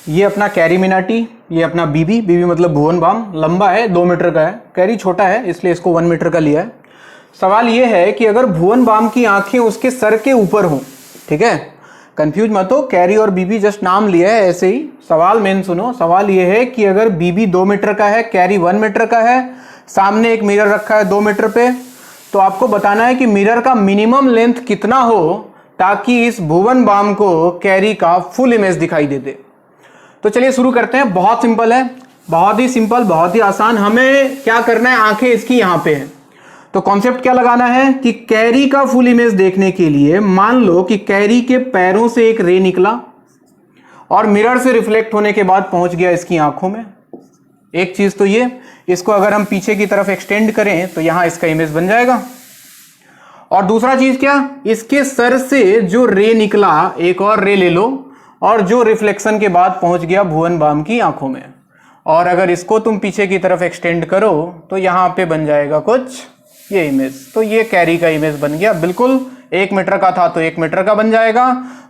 ये अपना कैरी मिनाटी, ये अपना बीबी, बीबी मतलब भुवन बाम, लंबा है 2 मीटर का है, कैरी छोटा है इसलिए इसको 1 मीटर का लिया है। सवाल ये है कि अगर भुवन बाम की आंखें उसके सर के ऊपर हों, ठीक है, कंफ्यूज मत हो, कैरी और बीबी जस्ट नाम लिया है ऐसे ही। सवाल मेन सुनो, सवाल ये है कि अगर बीबी 2 मीटर का है, कैरी 1 मीटर का है, सामने एक मिरर रखा है 2 मीटर पे, तो आपको बताना है कि मिरर का मिनिमम लेंथ कितना हो ताकि इस भुवन बाम को कैरी का फुल इमेज दिखाई दे दे। तो चलिए शुरू करते हैं। बहुत सिंपल है, बहुत ही सिंपल, बहुत ही आसान। हमें क्या करना है, आंखें इसकी यहां पे हैं, तो कॉन्सेप्ट क्या लगाना है कि कैरी का फुल इमेज देखने के लिए मान लो कि कैरी के पैरों से एक रे निकला और मिरर से रिफ्लेक्ट होने के बाद पहुंच गया इसकी आंखों में। एक चीज तो ये, इसको अगर हम पीछे की तरफ एक्सटेंड करें तो यहां इसका इमेज बन जाएगा। और दूसरा चीज क्या, इसके सर से जो रे निकला, एक और रे ले लो, और जो रिफ्लेक्शन के बाद पहुंच गया भुवन बाम की आंखों में, और अगर इसको तुम पीछे की तरफ एक्सटेंड करो तो यहां पे बन जाएगा कुछ ये इमेज। तो ये कैरी का इमेज बन गया, बिल्कुल 1 मीटर का था तो 1 मीटर का बन जाएगा,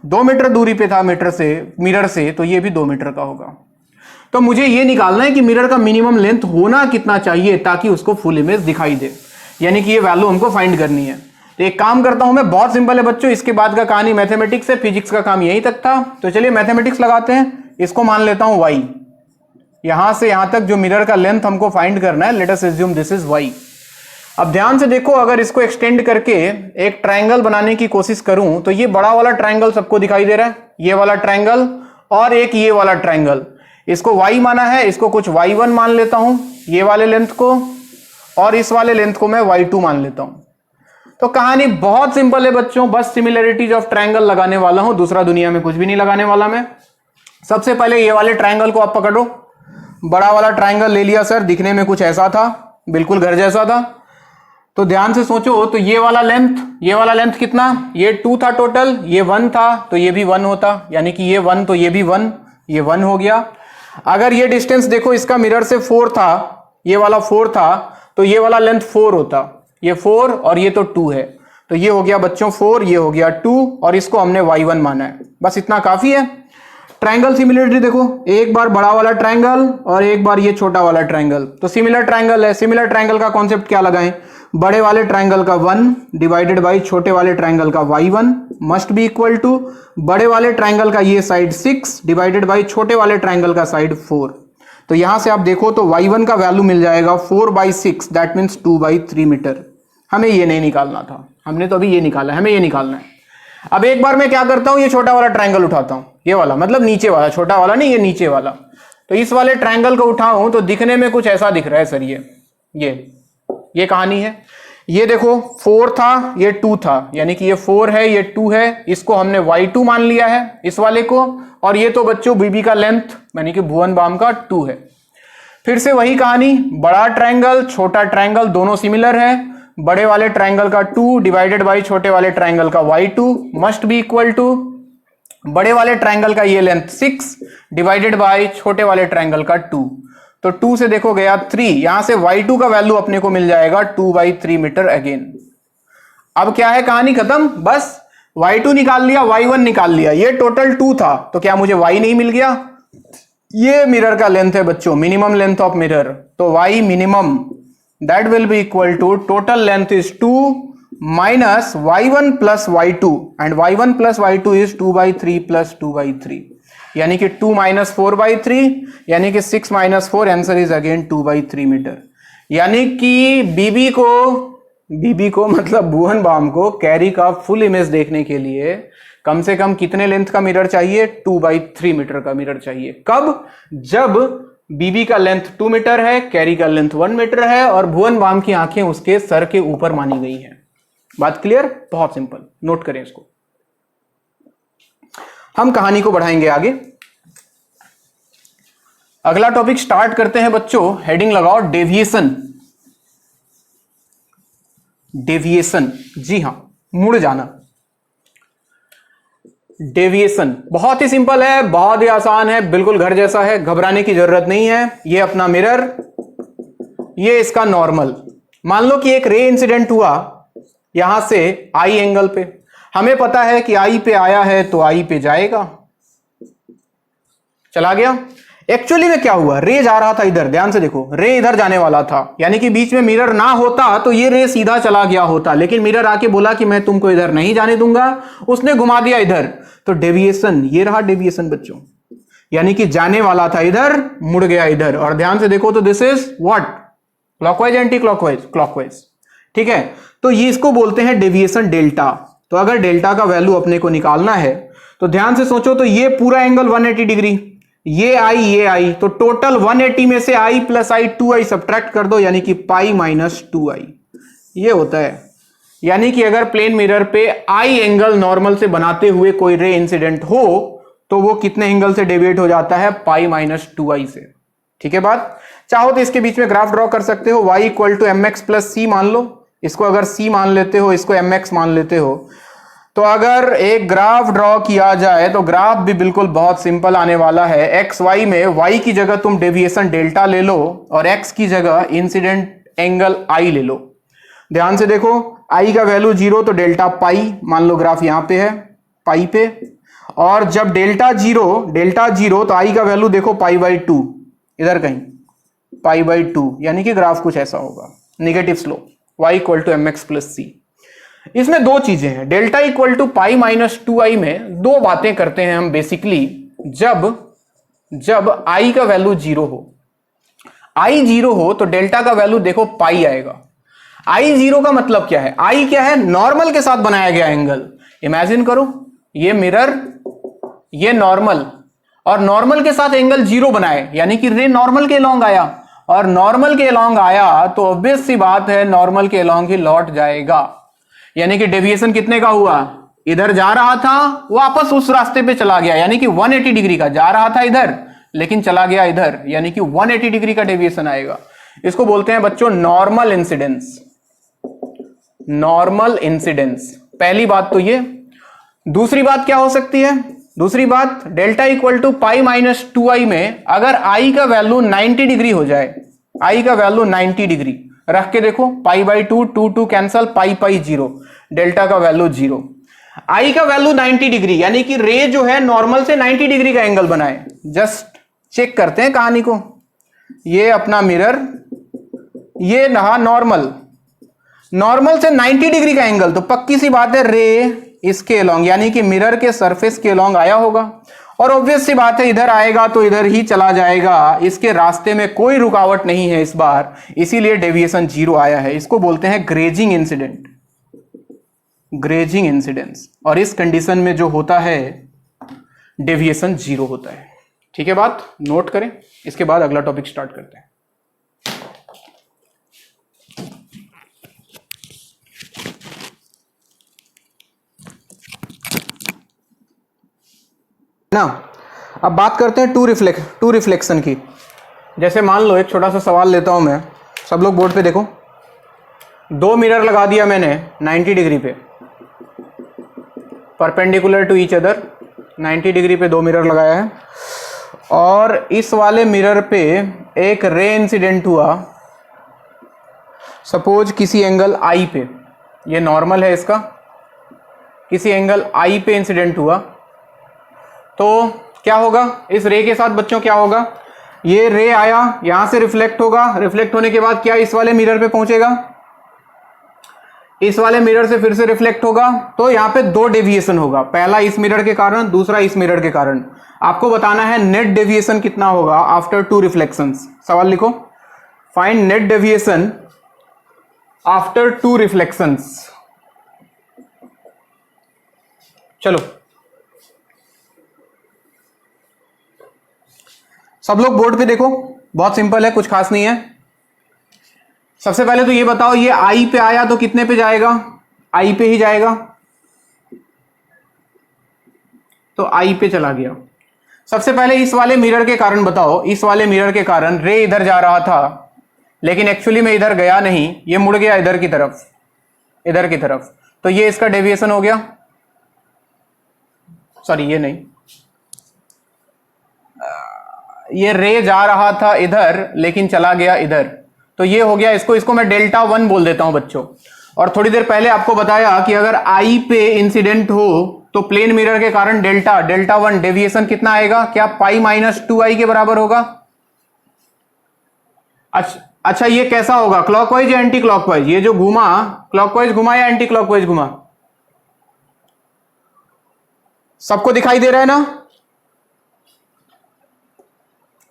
2 मीटर दूरी पे था मिरर से तो ये भी 2 मीटर का होगा। तो मुझे ये निकालना है कि मिरर का मिनिमम लेंथ होना कितना चाहिए ताकि उसको फुल इमेज दिखाई दे, यानी कि ये वैल्यू हमको फाइंड करनी है। तो एक काम करता हूं मैं, बहुत सिंपल है बच्चों, इसके बाद का कहानी मैथमेटिक्स है, फिजिक्स का काम यहीं तक था। तो चलिए मैथमेटिक्स लगाते हैं, इसको मान लेता हूं y, यहां से यहां तक जो मिरर का लेंथ हमको फाइंड करना है, let us assume this is y। अब ध्यान से देखो, अगर इसको एक्सटेंड करके एक ट्रायंगल बनाने की कोशिश करूं तो ये बड़ा वाला ट्रायंगल सबको दिखाई दे रहा है, ये वाला ट्रायंगल और एक ये वाला ट्रायंगल, इसको y माना है, इसको कुछ y1 मान लेता हूं ये वाले लेंथ को, और इस वाले लेंथ को मैं y2 मान लेता हूं। तो कहानी बहुत सिंपल है बच्चों, बस सिमिलरिटीज ऑफ ट्रायंगल लगाने वाला हूं, दूसरा दुनिया में कुछ भी नहीं लगाने वाला मैं। सबसे पहले ये वाले ट्रायंगल को आप पकड़ो, बड़ा वाला ट्रायंगल ले लिया सर, दिखने में कुछ ऐसा था, बिल्कुल घर जैसा था। तो ध्यान से सोचो, तो ये वाला लेंथ कितना, ये 2 था टोटल, ये 1 था तो ये भी 1 होता, यानी कि ये 1 तो ये भी 1, ये 1 हो गया। अगर ये डिस्टेंस देखो इसका मिरर से 4 था, ये वाला 4 था, तो ये वाला लेंथ 4 होता, ये 4 और ये तो 2 है, तो ये हो गया बच्चों 4, ये हो गया 2, और इसको हमने y1 माना है, बस इतना काफी है। ट्रायंगल सिमिलरिटी देखो, एक बार बड़ा वाला ट्रायंगल और एक बार ये छोटा वाला ट्रायंगल, तो सिमिलर ट्रायंगल है। सिमिलर ट्रायंगल का कॉन्सेप्ट क्या लगाएं, बड़े वाले ट्रायंगल का 1 डिवाइडेड बाई छोटे वाले ट्रायंगल का y1 must be equal to बड़े वाले ट्रायंगल का ये साइड 6 डिवाइडेड बाई छोटे वाले ट्रायंगल का साइड 4। तो यहां से आप देखो तो y1 का वैल्यू मिल जाएगा 4/6, दैट मीन्स 2/3 मीटर। हमें ये नहीं निकालना था, हमने तो अभी ये निकाला है, हमें ये निकालना है। अब एक बार मैं क्या करता हूं, ये छोटा वाला ट्रायंगल उठाता हूं, ये वाला मतलब नीचे वाला, छोटा वाला नहीं, ये नीचे वाला। तो इस वाले ट्रायंगल को उठाऊं तो दिखने में कुछ ऐसा दिख रहा है सर, ये कहानी है। ये देखो 4 था, ये 2 था, यानी कि ये 4 है, ये 2 है, इसको हमने y2 मान लिया है इस वाले को, और ये तो बच्चों बीबी का लेंथ यानी कि भुवन बाम का 2 है। फिर से वही कहानी, बड़ा ट्रायंगल छोटा ट्रायंगल दोनों सिमिलर है, बड़े वाले ट्रायंगल का 2 डिवाइडेड बाई छोटे वाले ट्रायंगल का y2 must be equal to बड़े वाले ट्रायंगल का ये लेंथ 6 डिवाइडेड बाई छोटे वाले ट्रायंगल का 2। तो 2 से देखो गया 3, यहां से y2 का वैल्यू अपने को मिल जाएगा 2/3 मीटर अगेन। अब क्या है, कहानी खत्म, बस y2 निकाल लिया, y1 निकाल लिया, ये टोटल 2 था, तो क्या मुझे y नहीं मिल गया। ये मिरर का लेंथ है बच्चों, मिनिमम लेंथ ऑफ मिरर, तो y minimum that will be equal to total length is 2 minus y1 plus y2, and y1 plus y2 is 2/3 plus 2/3, यानी कि 2 माइनस 4/3, यानी कि 6 minus 4, answer is again 2/3 metre. यानी कि BB को मतलब भुवन बाम को कैरी का फुल इमेज देखने के लिए कम से कम कितने लेंथ का मिरर चाहिए, 2/3 मीटर का मिरर चाहिए। कब, जब बीबी का लेंथ 2 मीटर है, कैरी का लेंथ 1 मीटर है, और भुवन बाम की आंखें उसके सर के ऊपर मानी गई हैं। बात क्लियर, बहुत सिंपल, नोट करें इसको। हम कहानी को बढ़ाएंगे आगे, अगला टॉपिक स्टार्ट करते हैं बच्चों। हेडिंग लगाओ डेविएशन। डेविएशन, जी हां, मुड़ जाना। डेविएशन बहुत ही सिंपल है, बहुत ही आसान है, बिल्कुल घर जैसा है, घबराने की जरूरत नहीं है। ये अपना मिरर, ये इसका नॉर्मल। मान लो कि एक रे इंसिडेंट हुआ यहां से आई एंगल पे, हमें पता है कि आई पे आया है तो आई पे जाएगा, चला गया। एक्चुअली में क्या हुआ, रे जा रहा था इधर, ध्यान से देखो, रे इधर जाने वाला था, यानी कि बीच में मिरर ना होता तो ये रे सीधा चला गया होता, लेकिन मिरर आके बोला कि मैं तुमको इधर नहीं जाने दूंगा, उसने घुमा दिया इधर, तो डेविएशन, ये रहा डेविएशन बच्चों, यानी कि जाने वाला था इधर, मुड़ गया इधर। और ध्यान से देखो तो this is what, clockwise anti clockwise, clockwise, ठीक है। तो ये इसको बोलते हैं डेविएशन डेल्टा। तो अगर डेल्टा का वैल्यू अपने को निकालना है तो ध्यान से सोचो, तो ये पूरा एंगल 180 डिग्री, ये आई, तो टोटल 180 में से आई प्लस आई 2i सब्ट्रैक्ट कर दो, यानी कि पाई माइनस 2i, ये होता है। यानी कि अगर प्लेन मिरर पे आई एंगल नॉर्मल से बनाते हुए कोई रे इंसिडेंट हो तो वो कितने एंगल से डेविएट हो जाता है, पाई माइनस 2i से, ठीक है बात। चाहो तो इसके बीच में ग्राफ ड्रॉ कर सकते हो, y equal to M X plus C मान लो, इसको अगर c मान लेते हो, इसको mx मान लेते हो, तो अगर एक ग्राफ ड्रॉ किया जाए तो ग्राफ भी बिल्कुल बहुत सिंपल आने वाला है। एक्स वाई में y की जगह तुम डेविएशन डेल्टा ले लो और x की जगह इंसिडेंट एंगल i ले लो। ध्यान से देखो, i का वैल्यू 0 तो डेल्टा पाई, मान लो ग्राफ यहां पे है पाई पे, और जब डेल्टा जीरो तो i का वैल्यू देखो पाई बाई 2, इधर कहीं पाई बाई 2, यानी कि ग्राफ कुछ ऐसा होगा, negative slope, y equal to M X plus C. इसमें दो चीजें हैं, delta equal to pi minus 2i में दो बातें करते हैं हम बेसिकली। जब i का वैल्यू 0 हो, i 0 हो तो डेल्टा का वैल्यू देखो पाई आएगा। i 0 का मतलब क्या है, i क्या है, नॉर्मल के साथ बनाया गया एंगल। इमेजिन करो ये मिरर, ये नॉर्मल, और नॉर्मल के साथ एंगल 0 बनाए, यानी कि रे नॉर्मल के अलोंग आया, और नॉर्मल के अलोंग आया तो ऑब्वियस सी बात है नॉर्मल के अलोंग ही लौट जाएगा, यानी कि डेविएशन कितने का हुआ, इधर जा रहा था वापस उस रास्ते पे चला गया, यानी कि 180 डिग्री का, जा रहा था इधर लेकिन चला गया इधर, यानी कि 180 डिग्री का डेविएशन आएगा। इसको बोलते हैं बच्चों नॉर्मल इंसिडेंस। नॉर्मल इंसिडेंस, पहली बात तो ये। दूसरी बात क्या हो सकती है, दूसरी बात, delta equal to pi minus 2i में अगर i का वैल्यू 90 डिग्री हो जाए, i का वैल्यू 90 डिग्री रख के देखो, pi by 2, 2 cancel, pi 0, delta का वैल्यू 0, i का वैल्यू 90 डिग्री, यानी कि रे जो है नॉर्मल से 90 डिग्री का एंगल बनाए। जस्ट चेक करते हैं कहानी को, ये अपना मिरर, ये रहा नॉर्मल, नॉर्मल से 90 डिग्री का एंगल, तो पक्की सी बात है रे इसके अलोंग, यानी कि मिरर के सरफेस के अलोंग आया होगा, और ऑब्वियस सी बात है इधर आएगा तो इधर ही चला जाएगा, इसके रास्ते में कोई रुकावट नहीं है इस बार, इसीलिए डेविएशन 0 आया है। इसको बोलते हैं ग्रेजिंग इंसिडेंट, ग्रेजिंग इंसिडेंस, और इस कंडीशन में जो होता है डेविएशन 0 होता है, ठीक है बात, नोट करें। इसके बाद अगला टॉपिक स्टार्ट करते हैं। ना अब बात करते हैं टू रिफ्लेक्शन की। जैसे मान लो एक छोटा सा सवाल लेता हूं मैं, सब लोग बोर्ड पे देखो, दो मिरर लगा दिया मैंने 90 डिग्री पे, perpendicular to each other, 90 degree पे दो मिरर लगाया है, और इस वाले मिरर पे एक रे इंसिडेंट हुआ, सपोज किसी एंगल आई पे, ये नॉर्मल है इसका, किसी एंगल आई पे इंसिडेंट हुआ, तो क्या होगा इस रे के साथ बच्चों, क्या होगा, ये रे आया यहां से रिफ्लेक्ट होगा, रिफ्लेक्ट होने के बाद क्या इस वाले मिरर पे पहुंचेगा, इस वाले मिरर से फिर से रिफ्लेक्ट होगा, तो यहां पे दो डेविएशन होगा, पहला इस मिरर के कारण, दूसरा इस मिरर के कारण। आपको बताना है नेट डेविएशन कितना होगा आफ्टर टू रिफ्लेक्शंस। सवाल लिखो, find net deviation after two reflections. चलो सब लोग बोर्ड पे देखो, बहुत सिंपल है, कुछ खास नहीं है। सबसे पहले तो ये बताओ, ये आई पे आया तो कितने पे जाएगा, आई पे ही जाएगा, तो आई पे चला गया। सबसे पहले इस वाले मिरर के कारण बताओ, इस वाले मिरर के कारण रे इधर जा रहा था लेकिन एक्चुअली में इधर गया नहीं, ये मुड़ गया इधर की तरफ, इधर की तरफ, तो ये इसका डेविएशन हो गया, सॉरी ये नहीं, ये रे जा रहा था इधर लेकिन चला गया इधर, तो ये हो गया, इसको मैं डेल्टा 1 बोल देता हूं बच्चों। और थोड़ी देर पहले आपको बताया कि अगर आई पे इंसिडेंट हो तो प्लेन मिरर के कारण डेल्टा वन डेविएशन कितना आएगा? क्या पाई माइनस 2i के बराबर होगा? अच्छा ये कैसा होगा, क्लॉकवाइज या एंटी क्लॉकवाइज? ये जो घुमा, क्लॉकवाइज घुमा या एंटी क्लॉकवाइज घुमा? सबको दिखाई दे रहा है ना?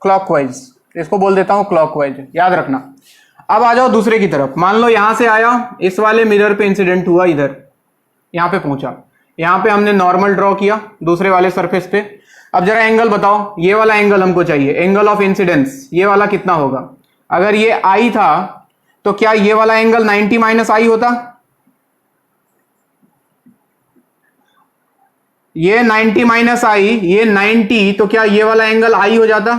क्लॉकवाइज, इसको बोल देता हूं क्लॉकवाइज, याद रखना। अब आ जाओ दूसरे की तरफ। मान लो यहां से आया, इस वाले मिरर पे इंसिडेंट हुआ, इधर यहां पे पहुंचा, यहां पे हमने नॉर्मल ड्रॉ किया दूसरे वाले सरफेस पे। अब जरा एंगल बताओ, ये वाला एंगल हमको चाहिए, एंगल ऑफ इंसिडेंस, ये वाला कितना होगा? अगर ये आई था तो क्या ये वाला एंगल 90 माइनस आई होता? ये 90 माइनस आई, ये 90, तो क्या ये वाला एंगल आई हो जाता?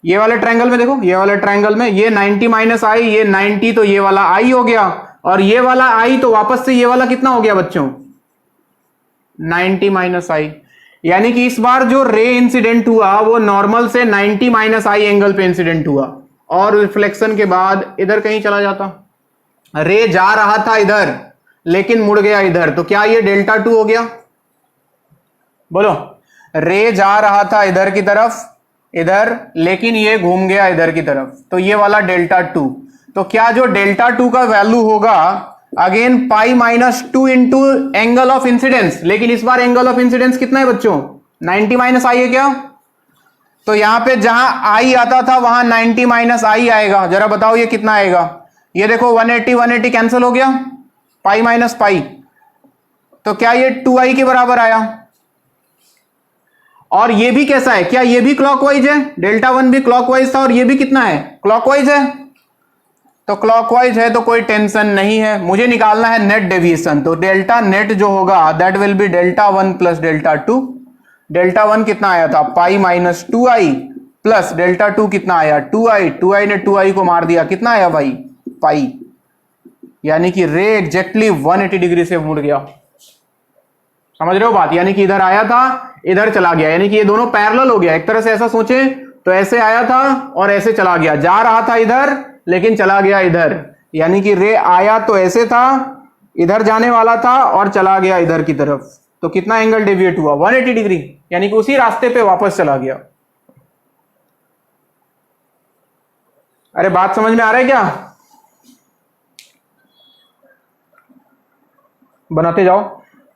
ये वाले ट्रायंगल में देखो, ये वाले ट्रायंगल में ये 90 माइनस आई, ये 90, तो ये वाला आई हो गया, और ये वाला आई तो वापस से ये वाला कितना हो गया बच्चों? 90 माइनस आई। यानी कि इस बार जो रे इंसिडेंट हुआ वो नॉर्मल से 90 माइनस आई एंगल पे इंसिडेंट हुआ, और रिफ्लेक्शन के बाद इधर कहीं चला जाता। रे जा रहा था इधर लेकिन मुड़ गया इधर, तो क्या ये डेल्टा 2 हो गया? बोलो, रे जा रहा था इधर की तरफ, इधर, लेकिन ये घूम गया इधर की तरफ, तो ये वाला डेल्टा 2। तो क्या जो डेल्टा 2 का वैल्यू होगा, again pi minus 2 into angle of incidence, लेकिन इस बार एंगल ऑफ इंसिडेंस कितना है बच्चों? 90 माइनस आई है क्या? तो यहां पे जहां आई आता था वहां 90 माइनस आई आएगा। जरा बताओ ये कितना आएगा? ये देखो 180 कैंसिल हो गया, पाई माइनस पाई, तो क्या ये 2i के बराबर आया? और ये भी कैसा है, क्या ये भी क्लॉकवाइज है? डेल्टा 1 भी क्लॉकवाइज था और ये भी कितना है? क्लॉकवाइज है। तो क्लॉकवाइज है तो कोई टेंशन नहीं है। मुझे निकालना है नेट डेविएशन, तो डेल्टा नेट जो होगा that will B delta 1 plus delta 2। Delta 1 कितना आया था? पाई माइनस 2i, प्लस डेल्टा 2 कितना आया? 2i, 2i ने 2i को मार दिया, कितना आया भाई? पाई। यानी कि रे एग्जैक्टली 180 डिग्री से मुड़ गया। समझ रहे हो बात? यानी कि इधर आया था, इधर चला गया, यानी कि ये दोनों पैरेलल हो गया। एक तरह से ऐसा सोचे तो ऐसे आया था और ऐसे चला गया, जा रहा था इधर लेकिन चला गया इधर, यानी कि रे आया तो ऐसे था, इधर जाने वाला था और चला गया इधर की तरफ। तो कितना एंगल डेविएट हुआ? 180 डिग्री, यानी कि उसी रास्ते पे वापस चला गया। अरे बात समझ में आ रहा है क्या? बनाते जाओ।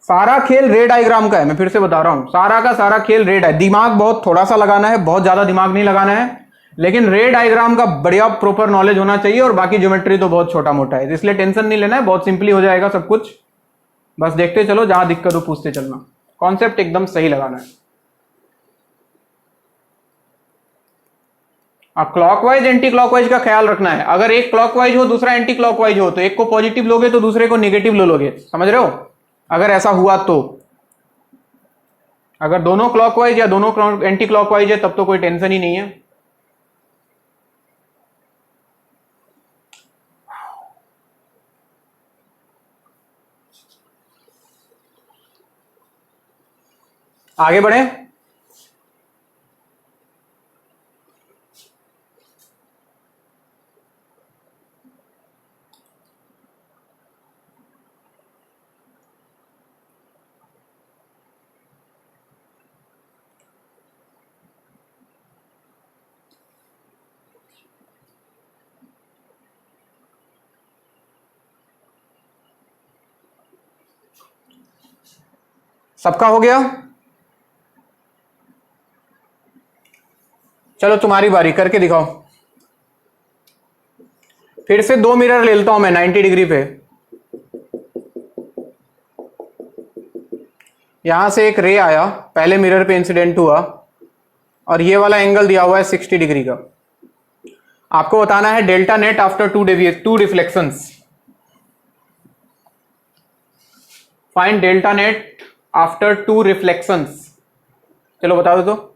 सारा खेल रे डायग्राम का है, मैं फिर से बता रहा हूं, सारा का सारा खेल रे डायग्राम। दिमाग बहुत थोड़ा सा लगाना है, बहुत ज्यादा दिमाग नहीं लगाना है, लेकिन रे डायग्राम का बढ़िया प्रॉपर नॉलेज होना चाहिए। और बाकी ज्योमेट्री तो बहुत छोटा मोटा है, इसलिए टेंशन नहीं लेना है, बहुत सिंपली हो जाएगा सब कुछ। बस देखते चलो, जहां दिक्कत हो पूछते चलना, कॉन्सेप्ट एकदम सही लगाना है। अब क्लॉकवाइज एंटी क्लॉकवाइज का ख्याल रखना है। अगर एक क्लॉकवाइज हो दूसरा एंटी क्लॉकवाइज हो, तो एक को पॉजिटिव लोगे तो दूसरे को नेगेटिव लोगे। समझ रहे हो? अगर ऐसा हुआ तो, अगर दोनों क्लॉकवाइज या दोनों एंटी क्लॉकवाइज है तब तो कोई टेंशन ही नहीं है। आगे बढ़े। सबका हो गया? चलो तुम्हारी बारी, करके दिखाओ। फिर से दो मिरर ले लेता हूं मैं 90 डिग्री पे। यहां से एक रे आया, पहले मिरर पे इंसिडेंट हुआ, और ये वाला एंगल दिया हुआ है 60 डिग्री का। आपको बताना है delta net after two reflections. Find delta net after 2 reflections. चलो बता दो तो।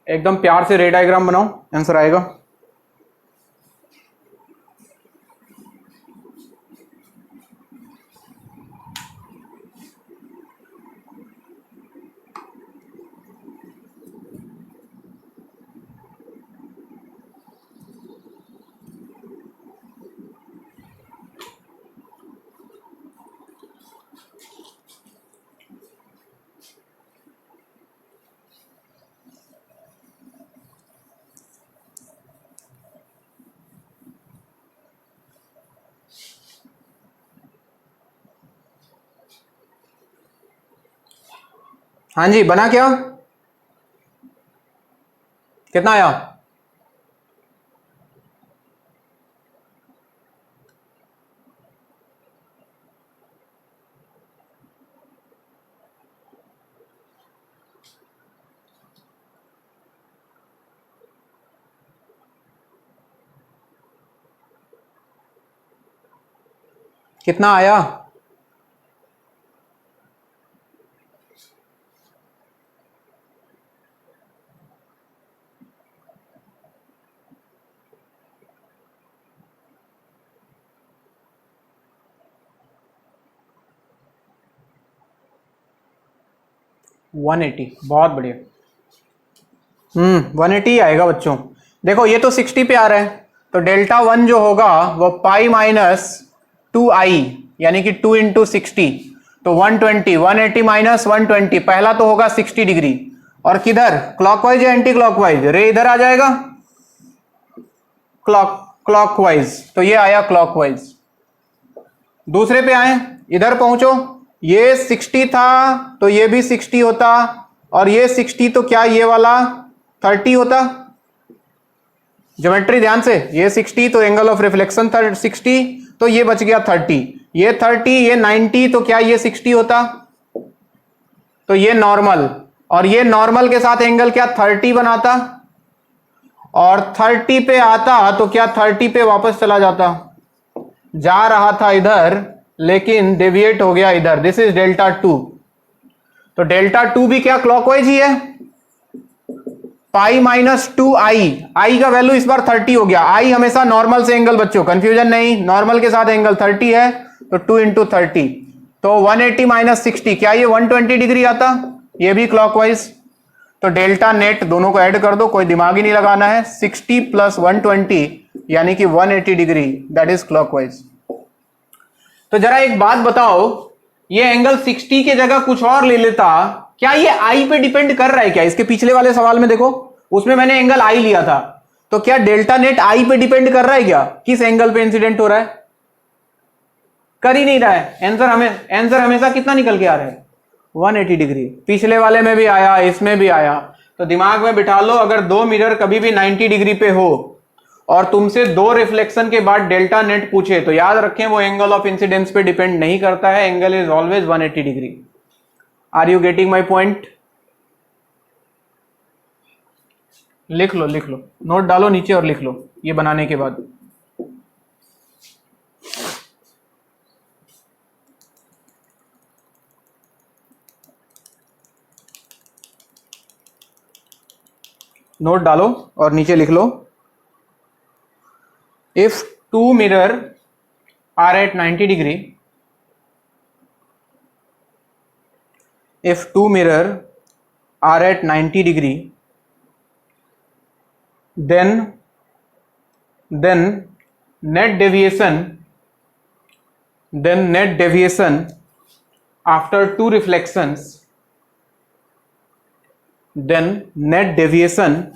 एकदम प्यार से रे डायग्राम बनाओ, आंसर आएगा। हाँ जी, बना क्या? कितना आया? कितना आया? वन एटी, बहुत बढ़िया। 180 आएगा बच्चों। देखो ये तो 60 पे आ रहा है, तो डेल्टा वन जो होगा वो पाई माइनस 2i, यानी कि 2 इंटू 60, तो 120, 180 माइनस 120, पहला तो होगा 60 डिग्री, और किधर, क्लॉकवाइज या एंटी क्लॉकवाइज? रे इधर आ जाएगा, क्लॉकवाइज, तो ये आया क्लॉकवाइज। दूसरे पे आए, इधर पहुंचो, ये 60 था तो ये भी 60 होता, और ये 60 तो क्या ये वाला 30 होता? ज्योमेट्री ध्यान से, ये 60 तो एंगल ऑफ रिफ्लेक्शन 60, तो ये बच गया 30, ये 30, ये 90, तो क्या ये 60 होता? तो ये नॉर्मल, और ये नॉर्मल के साथ एंगल क्या 30 बनाता, और 30 पे आता तो क्या 30 पे वापस चला जाता, जा रहा था इधर लेकिन डेविएट हो गया इधर। This is delta two. तो डेल्टा टू भी क्या क्लॉकवाइज ही है, पाई माइनस 2i, आई का वैल्यू इस बार 30 हो गया। आई हमेशा नॉर्मल से एंगल, बच्चों कंफ्यूजन नहीं, नॉर्मल के साथ एंगल 30 है, तो 2 इंटू 30, तो 180 माइनस 60, क्या ये 120 डिग्री आता? ये भी क्लॉकवाइज। तो डेल्टा नेट दोनों को ऐड कर दो, कोई दिमाग ही नहीं लगाना है, 60 प्लस 120 यानी कि 180 डिग्री, दैट इज क्लॉकवाइज। तो जरा एक बात बताओ, ये एंगल 60 की जगह कुछ और ले लेता, क्या ये आई पे डिपेंड कर रहा है क्या? इसके पिछले वाले सवाल में देखो, उसमें मैंने एंगल आई लिया था, तो क्या डेल्टा नेट आई पे डिपेंड कर रहा है क्या? किस एंगल पे इंसिडेंट हो रहा है? कर ही नहीं रहा है। आंसर हमेशा कितना निकल के आ रहा है? 180 डिग्री। पिछले वाले में भी आया, इसमें भी आया। तो दिमाग में बिठा लो, अगर दो मिरर कभी भी 90 डिग्री पे हो और तुमसे दो रिफ्लेक्शन के बाद डेल्टा नेट पूछे, तो याद रखें वो एंगल ऑफ इंसिडेंस पे डिपेंड नहीं करता है, angle is always 180 degree. Are you getting my point? लिख लो, लिख लो, नोट डालो नीचे और लिख लो ये बनाने के बाद। नोट डालो और नीचे लिख लो, if two mirror are at 90 डिग्री, if two mirror are at 90 degree, then net deviation after two reflections, then net deviation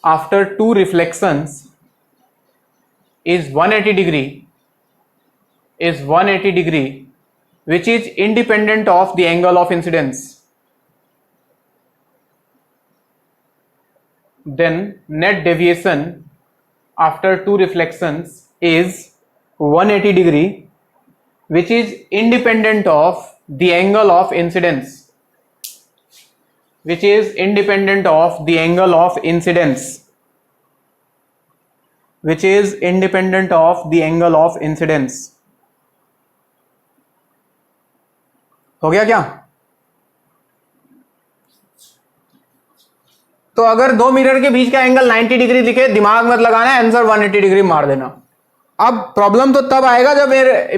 after two reflections is 180 degree, which is independent of the angle of incidence. Then net deviation after two reflections is 180 degree, which is independent of the angle of incidence. Which is independent of the angle of incidence. Which is independent of the angle of incidence. हो गया क्या? तो अगर दो mirror के बीच का angle 90 degree दिखे, दिमाग मत लगाना है, आंसर 180 डिग्री मार देना। अब प्रॉब्लम तो तब आएगा जब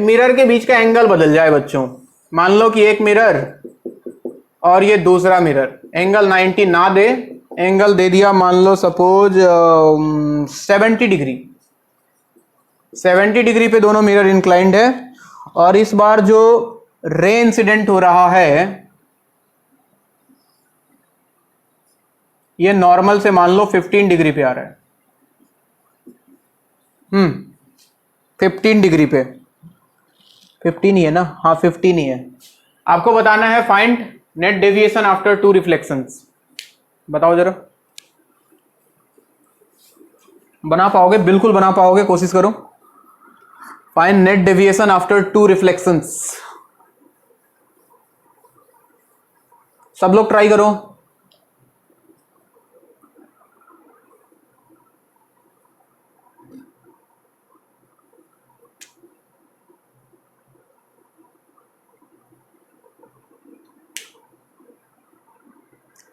मिरर के बीच का एंगल बदल जाए बच्चों। मान लो कि एक मिरर और ये दूसरा मिरर एंगल 90 ना दे, एंगल दे दिया मान लो सपोज 70 डिग्री, 70 डिग्री पे दोनों मिरर इंक्लाइंड है, और इस बार जो रे इंसिडेंट हो रहा है ये नॉर्मल से मान लो 15 डिग्री पे आ रहा है। 15 डिग्री पे, 15 ही है ना? हाँ 15 ही है। आपको बताना है find net deviation after two reflections, बताओ जरा। बना पाओगे? बिल्कुल बना पाओगे, कोशिश करो। Find net deviation after two reflections. सब लोग ट्राई करो।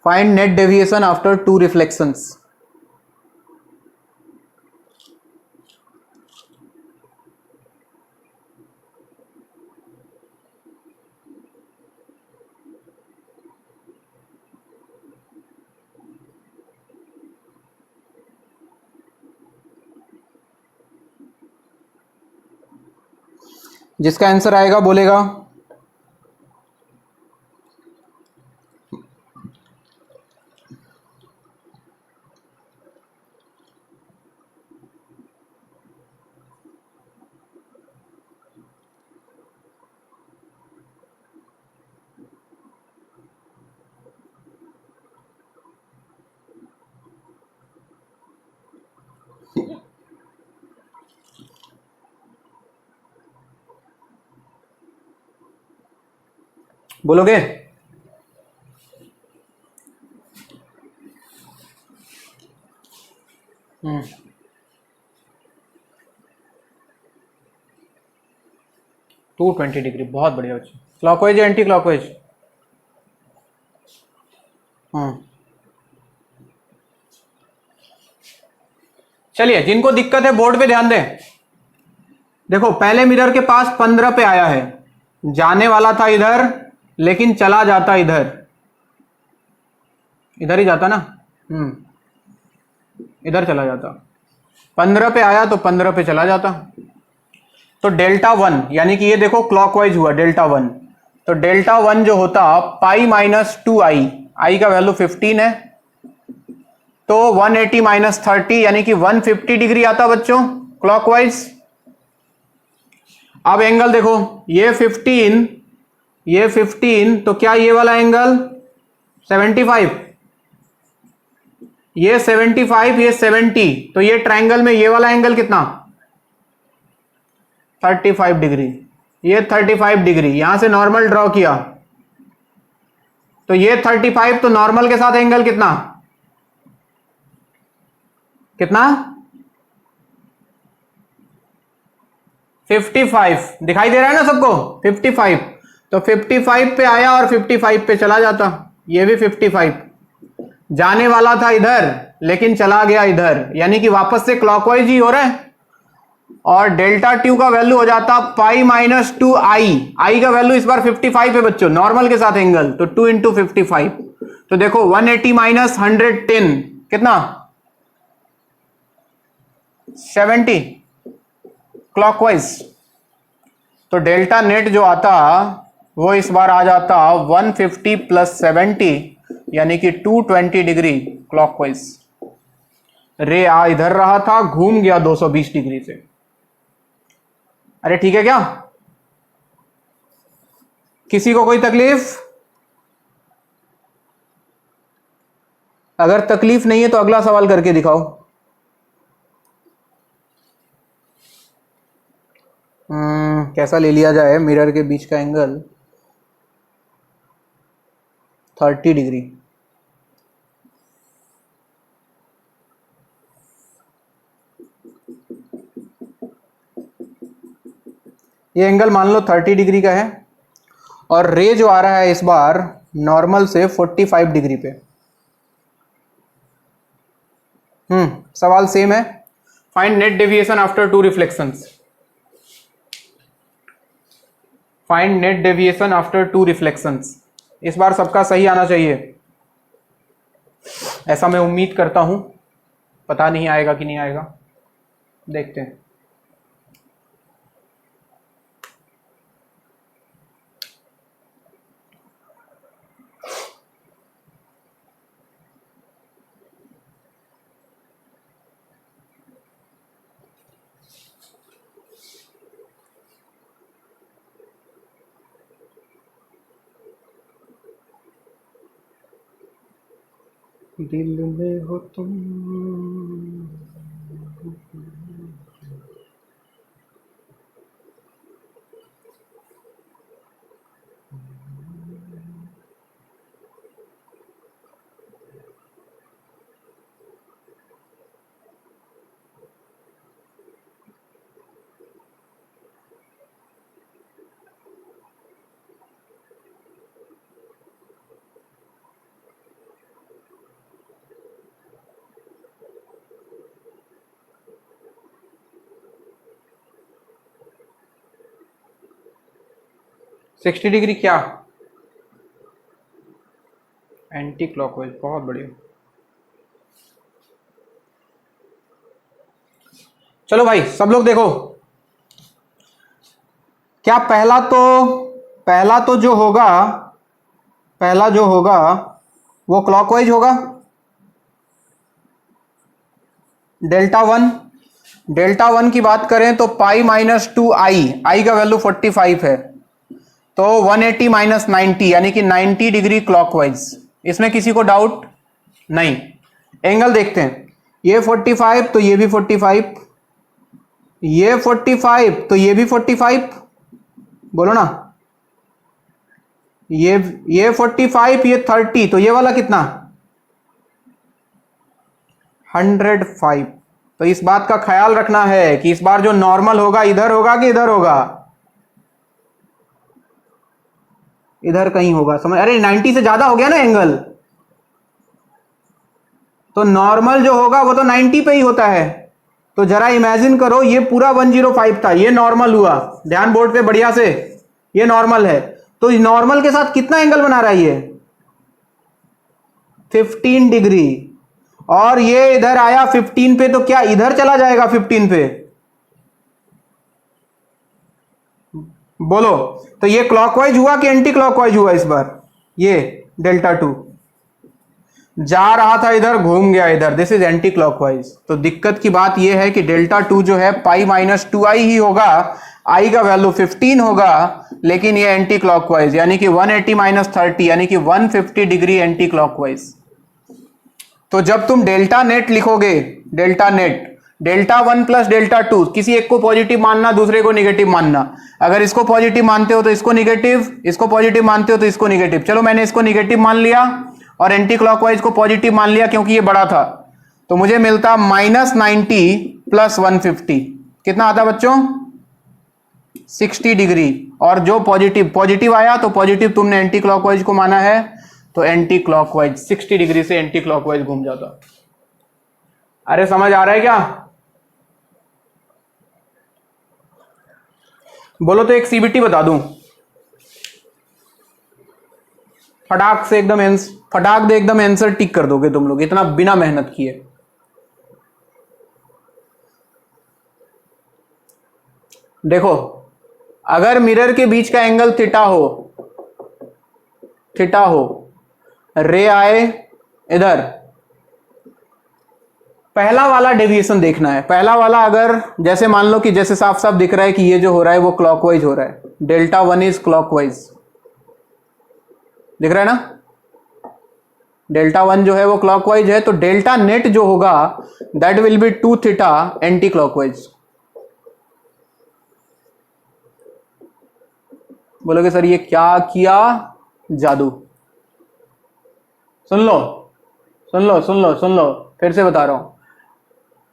Find net deviation after two reflections. जिसका आंसर आएगा बोलेगा। बोलोगे? हम्म, 220 डिग्री, बहुत बढ़िया बच्चे। क्लॉकवाइज या एंटी क्लॉकवाइज? चलिए, जिनको दिक्कत है बोर्ड पे ध्यान दें। देखो, पहले मिरर के पास 15 पे आया है, जाने वाला था इधर लेकिन चला जाता इधर, इधर ही जाता ना। इधर चला जाता। 15 पे आया तो 15 पे चला जाता। तो डेल्टा 1, यानी कि ये देखो क्लॉकवाइज हुआ डेल्टा 1, तो डेल्टा 1 जो होता पाई माइनस 2i, आई का वैल्यू 15 है, तो 180 माइनस 30 यानी कि 150 डिग्री आता बच्चों क्लॉकवाइज। अब एंगल देखो, ये 15, ये 15, तो क्या ये वाला एंगल 75, ये 75, ये 70, तो ये ट्रायंगल में ये वाला एंगल कितना 35 डिग्री, ये 35 डिग्री। यहां से नॉर्मल ड्रॉ किया तो ये 35, तो नॉर्मल के साथ एंगल कितना कितना 55 दिखाई दे रहा है ना सबको, 55। तो 55 पे आया और 55 पे चला जाता, ये भी 55, जाने वाला था इधर लेकिन चला गया इधर, यानी कि वापस से क्लॉकवाइज ही हो रहा है। और डेल्टा ट्यू का वैल्यू हो जाता पाई माइनस 2i, आई का वैल्यू इस बार 55 है बच्चों, नॉर्मल के साथ एंगल, तो 2 इंटू 55, तो देखो 180 माइनस 110 कितना 70 क्लॉकवाइज। तो डेल्टा नेट जो आता वो इस बार आ जाता 150 प्लस 70 यानी कि 220 डिग्री क्लॉकवाइज। रे आ इधर रहा था, घूम गया 220 डिग्री से। अरे ठीक है क्या? किसी को कोई तकलीफ? अगर तकलीफ नहीं है तो अगला सवाल करके दिखाओ। कैसा ले लिया जाए मिरर के बीच का एंगल 30 डिग्री। ये एंगल मान लो 30 डिग्री का है और रे जो आ रहा है इस बार नॉर्मल से 45 डिग्री पे। सवाल सेम है। Find net deviation after two reflections. Find net deviation after two reflections. इस बार सबका सही आना चाहिए, ऐसा मैं उम्मीद करता हूं। पता नहीं आएगा कि नहीं आएगा, देखते हैं। दिल में हो तुम। सिक्सटी डिग्री क्या? एंटी क्लॉकवाइज, बहुत बढ़िया। चलो भाई सब लोग देखो, क्या पहला तो जो होगा, पहला जो होगा वो क्लॉकवाइज होगा। डेल्टा वन की बात करें तो पाई माइनस टू आई का वैल्यू 45 है, तो 180 माइनस 90 यानी कि 90 डिग्री क्लॉकवाइज। इसमें किसी को डाउट नहीं। एंगल देखते हैं, ये 45 तो ये भी 45, ये 45 तो ये भी 45, बोलो ना। ये 45, ये 30, तो ये वाला कितना? 105। तो इस बात का ख्याल रखना है कि इस बार जो नॉर्मल होगा इधर होगा कि इधर होगा? इधर कहीं होगा। समझ? अरे 90 से ज्यादा हो गया ना एंगल, तो नॉर्मल जो होगा वो तो 90 पे ही होता है। तो जरा इमेजिन करो, ये पूरा 105 था, ये नॉर्मल हुआ, ध्यान बोर्ड पे बढ़िया से, ये नॉर्मल है, तो नॉर्मल के साथ कितना एंगल बना रहा है ये? 15 डिग्री। और ये इधर आया 15 पे, तो क्या इधर चला जाएगा 15 पे? बोलो। तो ये क्लॉकवाइज हुआ कि एंटी क्लॉकवाइज हुआ इस बार? ये डेल्टा टू जा रहा था इधर, घूम गया इधर, दिस इज एंटी क्लॉकवाइज। तो दिक्कत की बात यह है कि डेल्टा टू जो है पाई माइनस टू आई ही होगा, आई का वैल्यू 15 होगा, लेकिन ये एंटी क्लॉकवाइज यानी कि 180 माइनस 30 यानी कि 150 डिग्री एंटी क्लॉकवाइज। तो जब तुम डेल्टा नेट लिखोगे, delta net, delta one plus delta two, किसी एक को पॉजिटिव मानना, दूसरे को निगेटिव मानना। अगर इसको पॉजिटिव मानते हो तो इसको निगेटिव, इसको पॉजिटिव मानते हो तो इसको निगेटिव। चलो मैंने इसको निगेटिव मान लिया और एंटी क्लॉकवाइज को पॉजिटिव मान लिया क्योंकि ये बड़ा था, तो मुझे मिलता -90 प्लस 150। कितना आता बच्चों? 60 डिग्री। और जो पॉजिटिव आया तो पॉजिटिव तुमने एंटी क्लॉकवाइज को माना है, तो एंटी क्लॉकवाइज 60 डिग्री से एंटी क्लॉकवाइज घूम जाता। अरे समझ आ रहा है क्या? बोलो तो एक सीबीटी बता दूं, फटाक से एकदम फटाक दे एकदम आंसर टिक कर दोगे तुम लोग, इतना बिना मेहनत किए। देखो, अगर मिरर के बीच का एंगल थीटा हो, रे आए इधर, पहला वाला डेविएशन देखना है। पहला वाला अगर जैसे मान लो कि जैसे साफ साफ दिख रहा है कि ये जो हो रहा है वो क्लॉकवाइज हो रहा है, डेल्टा वन इज क्लॉकवाइज, दिख रहा है ना? डेल्टा वन जो है वो क्लॉकवाइज है, तो डेल्टा नेट जो होगा that will B 2 theta anti clockwise. बोलोगे सर ये क्या किया? जादू। सुन लो सुन लो सुन लो सुन लो, फिर से बता रहा हूं।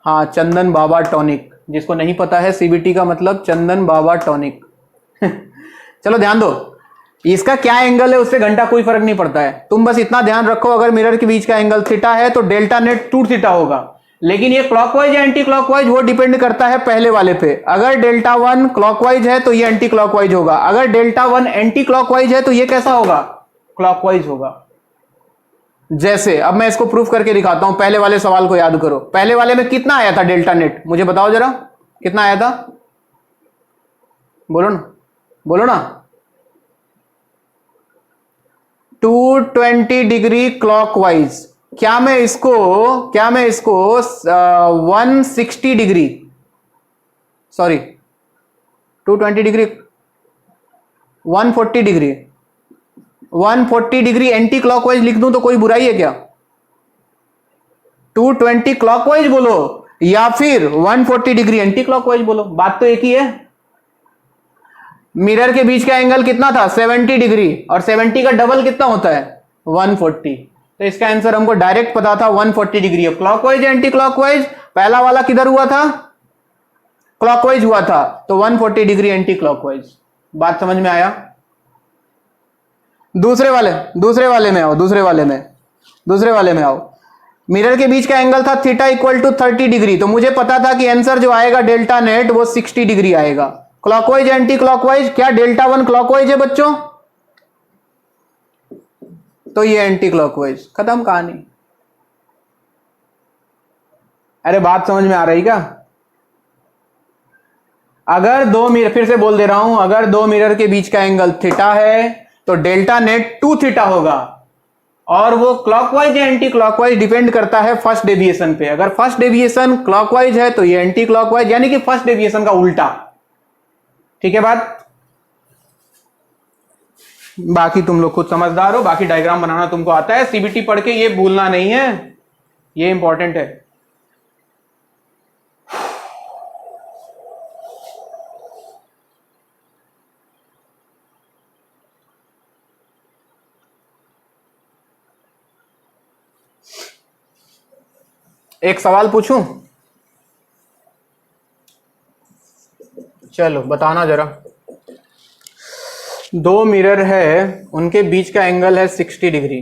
हाँ, चंदन बाबा टॉनिक, जिसको नहीं पता है सीबीटी का मतलब चंदन बाबा टॉनिक। चलो ध्यान दो, इसका क्या एंगल है उससे घंटा कोई फर्क नहीं पड़ता है, तुम बस इतना ध्यान रखो अगर मिरर के बीच का एंगल थीटा है तो डेल्टा नेट 2 थीटा होगा। लेकिन ये क्लॉकवाइज या एंटी क्लॉकवाइज वो डिपेंड करता है पहले वाले पे। अगर डेल्टा वन क्लॉकवाइज है तो ये एंटी क्लॉकवाइज होगा, अगर डेल्टा वन एंटी क्लॉकवाइज है तो ये कैसा होगा? क्लॉकवाइज होगा। जैसे अब मैं इसको प्रूफ करके दिखाता हूं, पहले वाले सवाल को याद करो। पहले वाले में कितना आया था डेल्टा नेट, मुझे बताओ जरा, कितना आया था? बोलो ना, बोलो ना। 220 डिग्री क्लॉकवाइज। क्या मैं इसको 160 degree, sorry 220 degree, 140 degree anti clockwise लिख दूं तो कोई बुराई है क्या? 220 क्लॉकवाइज बोलो या फिर 140 डिग्री एंटी क्लॉकवाइज बोलो, बात तो एक ही है। मिरर के बीच का एंगल कितना था 70 डिग्री, और 70 का डबल कितना होता है 140। तो इसका आंसर हमको डायरेक्ट पता था 140 डिग्री है। क्लॉकवाइज एंटी क्लॉकवाइज, पहला वाला किधर हुआ था क्लॉकवाइज हुआ था, तो 140 डिग्री एंटी क्लॉकवाइज। बात समझ में आया? दूसरे वाले में आओ, दूसरे वाले में आओ। मिरर के बीच का एंगल था थीटा इक्वल टू 30 डिग्री, तो मुझे पता था कि आंसर जो आएगा डेल्टा नेट वो 60 डिग्री आएगा। क्लॉकवाइज एंटी क्लॉकवाइज, क्या डेल्टा 1 क्लॉकवाइज है बच्चों? तो ये एंटी क्लॉकवाइज, खत्म कहानी। अरे बात समझ में आ रही क्या? अगर दो मिरर, फिर से बोल दे रहा हूं, अगर दो मिरर के बीच का एंगल थीटा है तो डेल्टा नेट 2 थीटा होगा, और वो क्लॉकवाइज या एंटी क्लॉकवाइज डिपेंड करता है फर्स्ट डेविएशन पे। अगर फर्स्ट डेविएशन क्लॉकवाइज है तो ये एंटी क्लॉकवाइज, यानी कि फर्स्ट डेविएशन का उल्टा। ठीक है बात? बाकी तुम लोग खुद समझदार हो, बाकी डायग्राम बनाना तुमको आता है, सीबीटी पढ़ के ये भूलना नहीं है, ये इंपॉर्टेंट है। एक सवाल पूछूं? चलो बताना जरा। दो मिरर है, उनके बीच का एंगल है 60 डिग्री,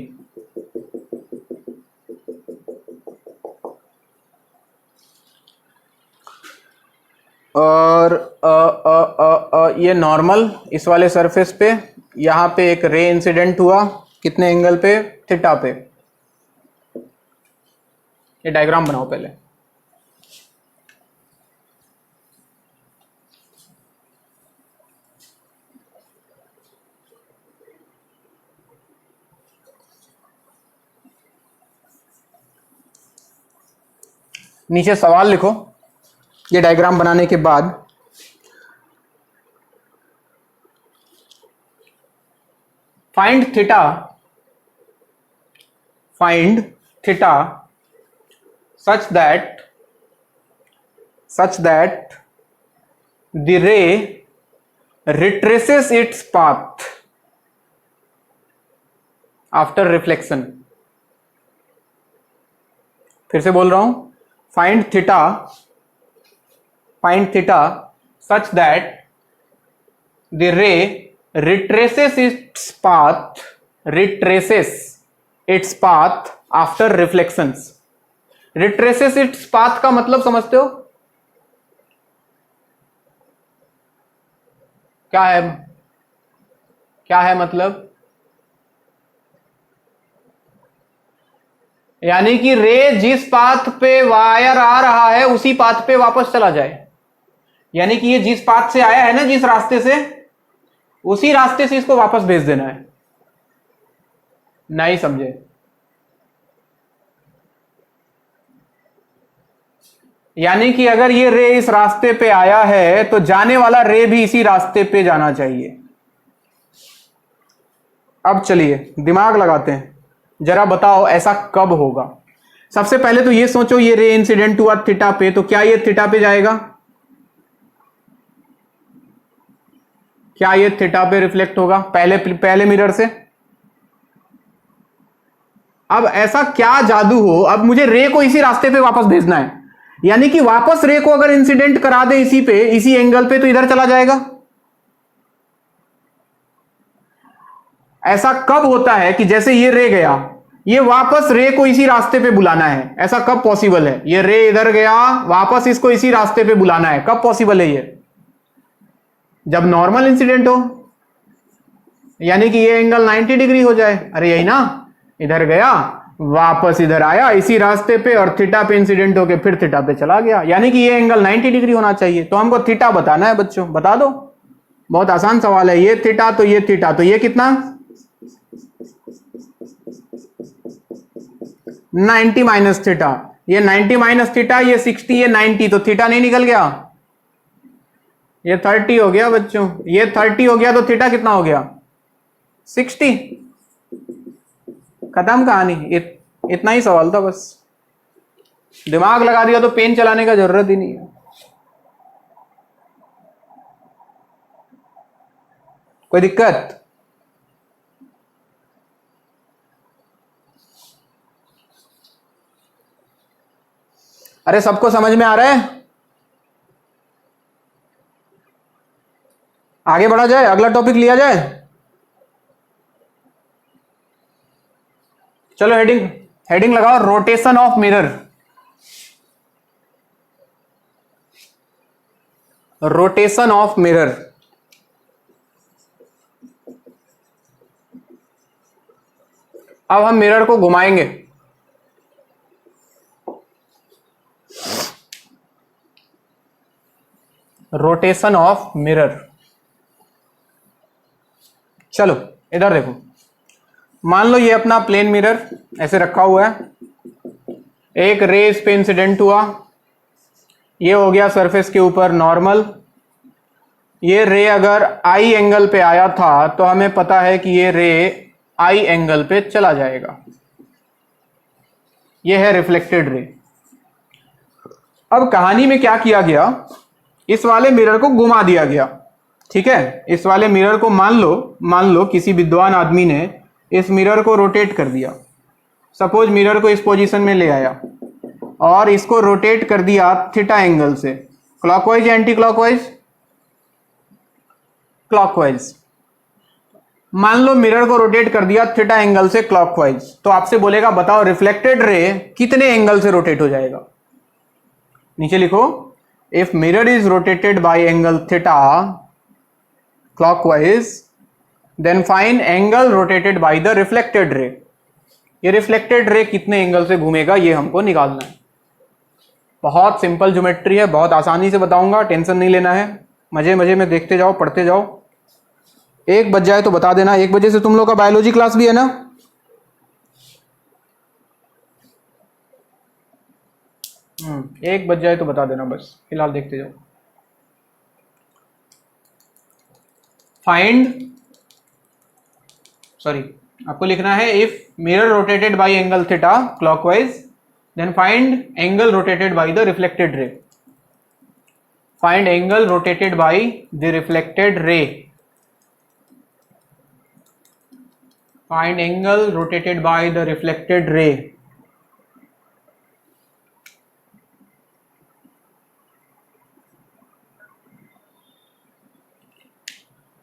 और ये नॉर्मल इस वाले सरफेस पे, यहां पे एक रे इंसिडेंट हुआ, कितने एंगल पे? थीटा पे। ये डायग्राम बनाओ पहले। नीचे सवाल लिखो ये डायग्राम बनाने के बाद। Find theta such that the ray retraces its path after reflection। फिर से बोल रहा हूं, find theta such that the ray retraces its path after reflections। Retraces its path का मतलब समझते हो क्या है मतलब? यानी कि रे जिस पाथ पे वायर आ रहा है उसी पाथ पे वापस चला जाए। यानी कि ये जिस पाथ से आया है ना, जिस रास्ते से, उसी रास्ते से इसको वापस भेज देना है। नहीं समझे? यानी कि अगर ये रे इस रास्ते पे आया है तो जाने वाला रे भी इसी रास्ते पे जाना चाहिए। अब चलिए दिमाग लगाते हैं, जरा बताओ ऐसा कब होगा। सबसे पहले तो ये सोचो, ये रे इंसिडेंट हुआ थीटा पे, तो क्या ये थीटा पे जाएगा? क्या ये थीटा पे रिफ्लेक्ट होगा पहले मिरर से? अब ऐसा क्या जादू हो, अब मुझे रे को इसी रास्ते पे वापस भेजना है, यानी कि वापस रे को अगर इंसिडेंट करा दे इसी पे, इसी एंगल पे, तो इधर चला जाएगा। ऐसा कब होता है कि जैसे ये रे गया, ये वापस रे को इसी रास्ते पे बुलाना है? ऐसा कब पॉसिबल है? ये रे इधर गया, वापस इसको इसी रास्ते पे बुलाना है, कब पॉसिबल है ये? जब नॉर्मल इंसिडेंट हो, यानी कि ये एंगल 90 डिग्री हो जाए। अरे यही ना, इधर गया वापस इधर आया इसी रास्ते पे, और थीटा पे इंसिडेंट होके फिर थीटा पे चला गया, यानी कि ये एंगल 90 डिग्री होना चाहिए। तो हमको थीटा बताना है बच्चों, बता दो, बहुत आसान सवाल है। ये थीटा तो ये थीटा, तो ये कितना 90 माइनस थीटा, ये 90 माइनस थीटा, ये 60, ये 90, तो थीटा नहीं निकल गया, ये 30 हो गया बच्चों। ये 30 हो गया तो थीटा कितना हो गया 60। खत्म कहानी, इतना ही सवाल था बस। दिमाग लगा दिया तो पेन चलाने का जरूरत ही नहीं है। कोई दिक्कत? अरे सबको समझ में आ रहा है? आगे बढ़ा जाए, अगला टॉपिक लिया जाए। चलो हेडिंग हेडिंग लगाओ, rotation of mirror. Rotation of mirror. अब हम मिरर को घुमाएंगे। Rotation of mirror. चलो इधर देखो, मान लो ये अपना प्लेन मिरर ऐसे रखा हुआ है, एक रे इस पे इंसिडेंट हुआ, ये हो गया सरफेस के ऊपर नॉर्मल। ये रे अगर आई एंगल पे आया था तो हमें पता है कि ये रे आई एंगल पे चला जाएगा। ये है रिफ्लेक्टेड रे। अब कहानी में क्या किया गया, इस वाले मिरर को घुमा दिया गया। ठीक है, इस वाले मिरर को मान लो किसी विद्वान आदमी ने इस मिरर को रोटेट कर दिया। सपोज मिरर को इस पोजीशन में ले आया और इसको रोटेट कर दिया थीटा एंगल से, क्लॉकवाइज या एंटी क्लॉकवाइज? क्लॉकवाइज। मान लो मिरर को रोटेट कर दिया थीटा एंगल से क्लॉकवाइज, तो आपसे बोलेगा बताओ रिफ्लेक्टेड रे कितने एंगल से रोटेट हो जाएगा। नीचे लिखो, if mirror is rotated by angle theta clockwise then find angle rotated by the reflected ray. ये रिफ्लेक्टेड रे कितने एंगल से घूमेगा ये हमको निकालना है। बहुत सिंपल ज्योमेट्री है, बहुत आसानी से बताऊंगा, टेंशन नहीं लेना है, मजे मजे में देखते जाओ, पढ़ते जाओ। 1 बज जाए तो बता देना, 1 बजे से तुम लोग का बायोलॉजी क्लास भी है ना? एक बज जाए तो बता देना, बस फिलहाल देखते जाओ। आपको लिखना है if mirror rotated by angle theta clockwise then find angle rotated by the reflected ray. Find angle rotated by the reflected ray. Find angle rotated by the reflected ray.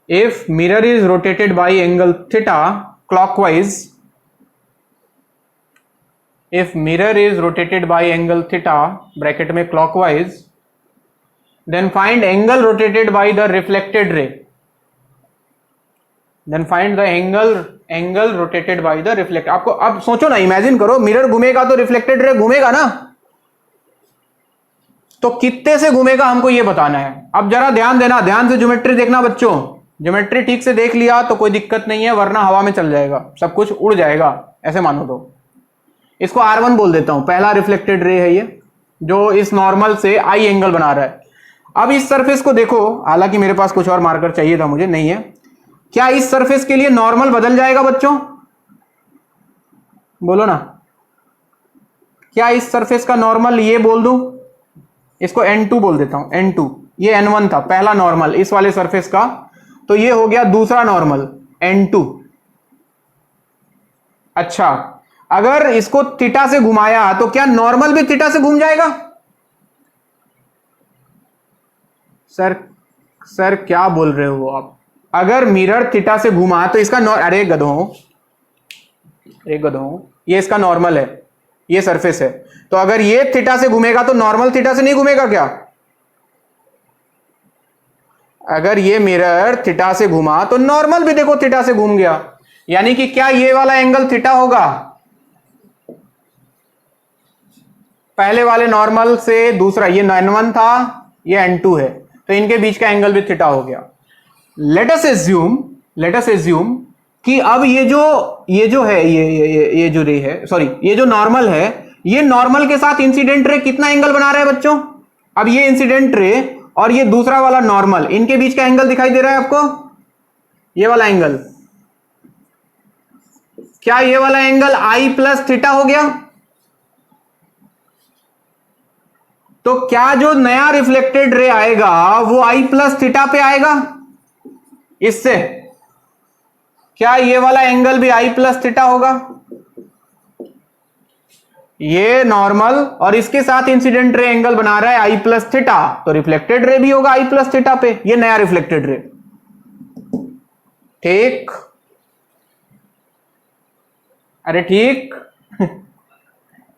If mirror is rotated by angle theta clockwise, if mirror is rotated by angle theta bracket में clockwise, then find angle rotated by the reflected ray. Then find the angle rotated by the reflect. आपको अब सोचो ना, imagine करो mirror घूमेगा तो reflected ray घूमेगा ना, तो कितने से घूमेगा हमको ये बताना है। अब जरा ध्यान देना, ध्यान से ज्योमेट्री देखना बच्चों। ज्योमेट्री ठीक से देख लिया तो कोई दिक्कत नहीं है, वरना हवा में चल जाएगा, सब कुछ उड़ जाएगा, ऐसे मानो। तो इसको R1 बोल देता हूं, पहला रिफ्लेक्टेड रे है ये, जो इस नॉर्मल से आई एंगल बना रहा है। अब इस सरफेस को देखो, हालांकि मेरे पास कुछ और मार्कर चाहिए था, मुझे नहीं है। क्या इस सरफेस के लिए नॉर्मल बदल जाएगा बच्चों? बोलो ना, क्या इस सरफेस का नॉर्मल ये बोल दूं, इसको N2 बोल देता हूं, N2। ये N1 था पहला नॉर्मल इस वाले सरफेस का, तो ये हो गया दूसरा नॉर्मल N2। अच्छा, अगर इसको थीटा से घुमाया तो क्या नॉर्मल भी थीटा से घूम जाएगा? सर क्या बोल रहे हो आप? अगर मिरर थीटा से घुमा तो इसका अरे गधों, ये इसका नॉर्मल है, ये सरफेस है, तो अगर ये थीटा से घूमेगा तो नॉर्मल थीटा से नहीं घूमेगा क्या? अगर ये मिरर थीटा से घुमा तो नॉर्मल भी देखो थीटा से घूम गया, यानी कि क्या ये वाला एंगल थीटा होगा? पहले वाले नॉर्मल से दूसरा, ये N1 था, ये N2 है, तो इनके बीच का एंगल भी थीटा हो गया। लेट अस एज्यूम कि अब ये जो है, ये जो रे है, सॉरी ये जो नॉर्मल है, ये नॉर्मल के साथ इंसिडेंट रे कितना एंगल बना रहा है बच्चों? अब ये इंसिडेंट रे और ये दूसरा वाला नॉर्मल, इनके बीच का एंगल दिखाई दे रहा है आपको? ये वाला एंगल, क्या ये वाला एंगल आई प्लस थीटा हो गया? तो क्या जो नया रिफ्लेक्टेड रे आएगा वो आई प्लस थीटा पे आएगा इससे? क्या ये वाला एंगल भी आई प्लस थीटा होगा? ये नॉर्मल और इसके साथ इंसिडेंट रे एंगल बना रहा है आई प्लस थीटा, तो रिफ्लेक्टेड रे भी होगा आई प्लस थीटा पे, ये नया रिफ्लेक्टेड रे। ठीक, अरे ठीक।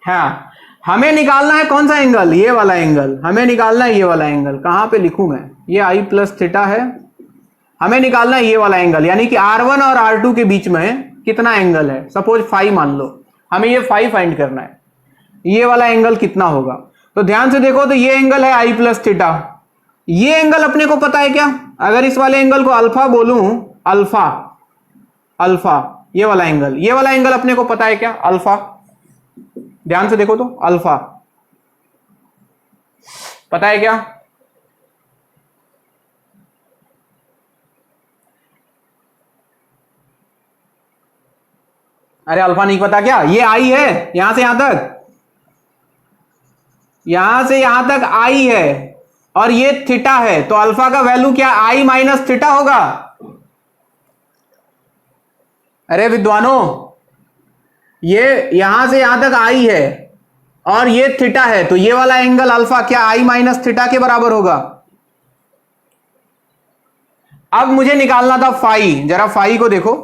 हाँ, हमें निकालना है कौन सा एंगल? ये वाला एंगल हमें निकालना है। ये वाला एंगल कहां पे लिखूं मैं? ये आई प्लस थीटा है, हमें निकालना है ये वाला एंगल, यानी कि R1 और R2 के बीच में कितना एंगल है? सपोज फाई मान लो, हमें ये फाई फाइंड करना है, ये वाला एंगल कितना होगा? तो ध्यान से देखो, तो ये एंगल है आई प्लस थीटा, ये एंगल अपने को पता है क्या? अगर इस वाले एंगल को अल्फा बोलूं, अल्फा, अल्फा ये वाला एंगल, ये वाला एंगल अपने को पता है क्या? अल्फा। ध्यान से देखो तो, अल्फा पता है क्या? अरे अल्फा नहीं पता क्या? ये आई है, यहां से यहां तक, यहां से यहां तक आई है और ये थीटा है, तो अल्फा का वैल्यू क्या? आई माइनस थीटा होगा। अरे विद्वानों, ये यहां से यहां तक आई है और ये थीटा है, तो ये वाला एंगल अल्फा क्या आई माइनस थीटा के बराबर होगा? अब मुझे निकालना था फाई, जरा फाई को देखो,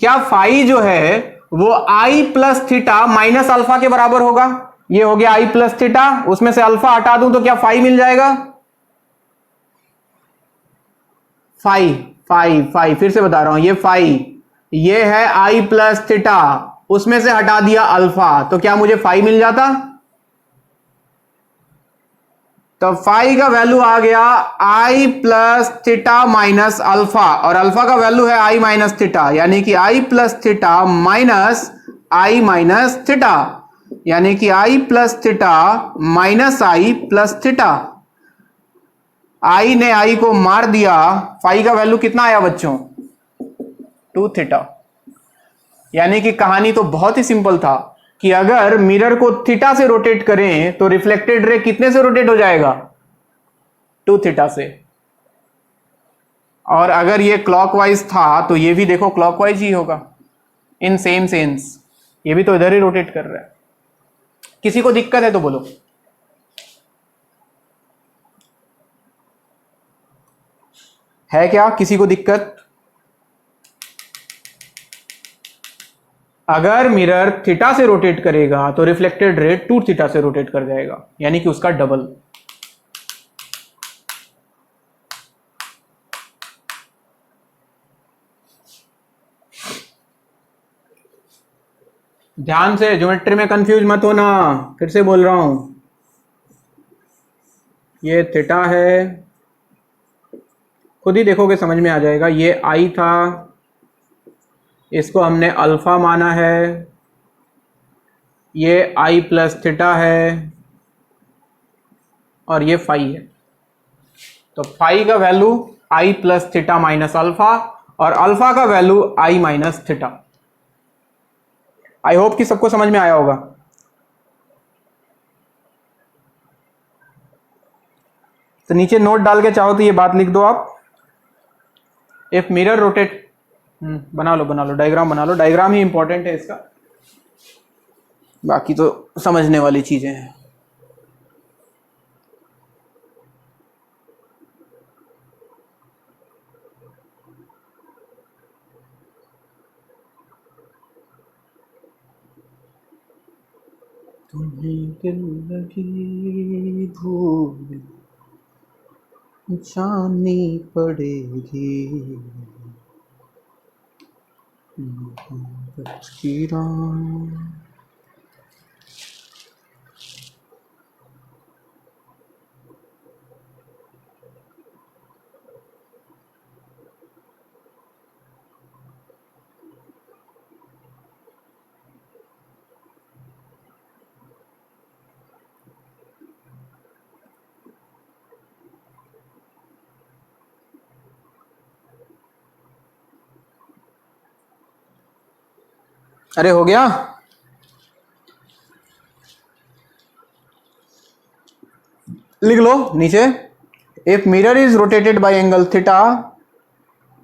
क्या फाई जो है वो आई प्लस थीटा माइनस अल्फा के बराबर होगा? ये हो गया आई प्लस थीटा, उसमें से अल्फा हटा दूं तो क्या फाई मिल जाएगा? फाई, फाई, फाई, फिर से बता रहा हूं, ये फाई, ये है आई प्लस थीटा, उसमें से हटा दिया अल्फा, तो क्या मुझे फाई मिल जाता? तो फाई का वैल्यू आ गया आई प्लस थीटा माइनस अल्फा, और अल्फा का वैल्यू है आई माइनस थीटा, यानी कि आई प्लस थीटा माइनस आई माइनस थीटा, यानी कि आई प्लस थीटा माइनस आई प्लस थीटा। आई ने आई को मार दिया, फाई का वैल्यू कितना आया बच्चों? 2 थीटा। यानी कि कहानी तो बहुत ही सिंपल था कि अगर मिरर को थीटा से रोटेट करें तो रिफ्लेक्टेड रे कितने से रोटेट हो जाएगा? 2 थीटा से। और अगर ये क्लॉकवाइज था तो ये भी देखो क्लॉकवाइज ही होगा, इन सेम सेंस, ये भी तो इधर ही रोटेट कर रहा है। किसी को दिक्कत है तो बोलो। है क्या किसी को दिक्कत? अगर मिरर थीटा से रोटेट करेगा तो रिफ्लेक्टेड रे 2 थीटा से रोटेट कर जाएगा, यानी कि उसका डबल। ध्यान से, ज्योमेट्री में कंफ्यूज मत होना, फिर से बोल रहा हूं, ये थीटा है, खुद ही देखोगे समझ में आ जाएगा। ये आई था, इसको हमने अल्फा माना है, ये आई प्लस थीटा है और ये फाई है, तो फाई का वैल्यू आई प्लस थीटा माइनस अल्फा और अल्फा का value I minus theta. I hope कि सबको समझ में आया होगा। तो नीचे नोट डाल के चाहो तो ये बात लिख दो आप, इफ मिरर रोटेट, बना लो डायग्राम बना लो, डायग्राम ही इंपॉर्टेंट है इसका, बाकी तो समझने वाली चीजें हैं। तुम्हें दिल लगी भूल जानी पड़ेगी, मोहब्बत की राह। अरे हो गया? लिख लो नीचे, if mirror is rotated by angle theta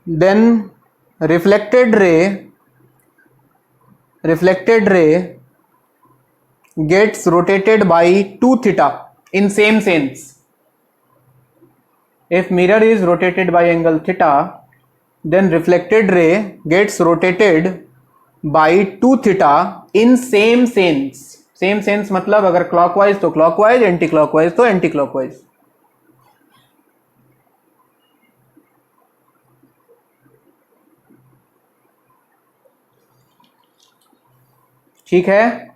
then reflected ray gets rotated by 2 theta in same sense. If mirror is rotated by angle theta, then reflected ray gets rotated by 2 theta in same sense. Same sense मतलब अगर clockwise तो clockwise, anti clockwise तो anti clockwise. ठीक है।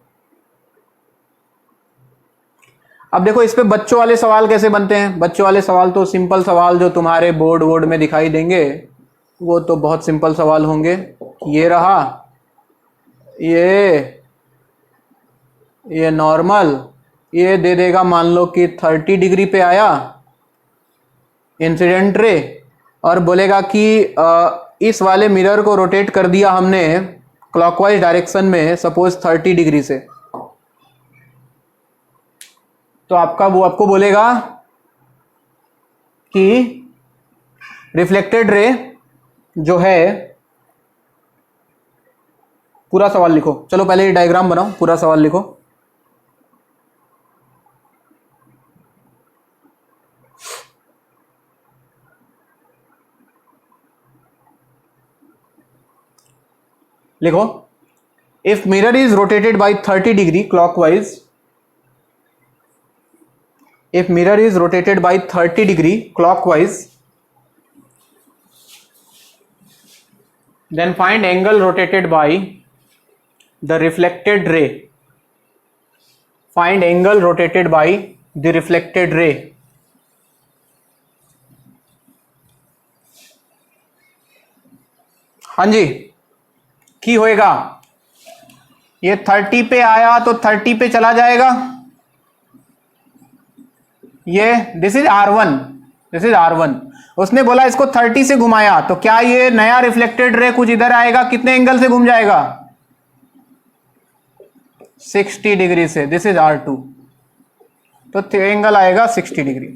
अब देखो इस पे बच्चों वाले सवाल कैसे बनते हैं। बच्चों वाले सवाल तो सिंपल सवाल जो तुम्हारे बोर्ड में दिखाई देंगे वो तो बहुत सिंपल सवाल होंगे। ये रहा, ये नॉर्मल, ये दे देगा मान लो कि 30 डिग्री पे आया इंसिडेंट रे, और बोलेगा कि इस वाले मिरर को रोटेट कर दिया हमने क्लॉकवाइज डायरेक्शन में, सपोज 30 डिग्री से, तो आपको बोलेगा कि रिफ्लेक्टेड रे जो है, पूरा सवाल लिखो। चलो पहले ये डायग्राम बनाओ, पूरा सवाल लिखो। लिखो, if mirror is rotated bye 30 degree clockwise, if mirror is rotated by 30 degree clockwise, then find angle rotated by the reflected ray. Find angle rotated by the reflected ray. हाँ जी, की होएगा, ये 30 पे आया तो 30 पे चला जाएगा, ये दिस इज R1, उसने बोला इसको 30 से घुमाया, तो क्या ये नया रिफ्लेक्टेड रे कुछ इधर आएगा, कितने एंगल से घूम जाएगा, 60 डिग्री से, दिस इज R2, तो एंगल आएगा 60 डिग्री।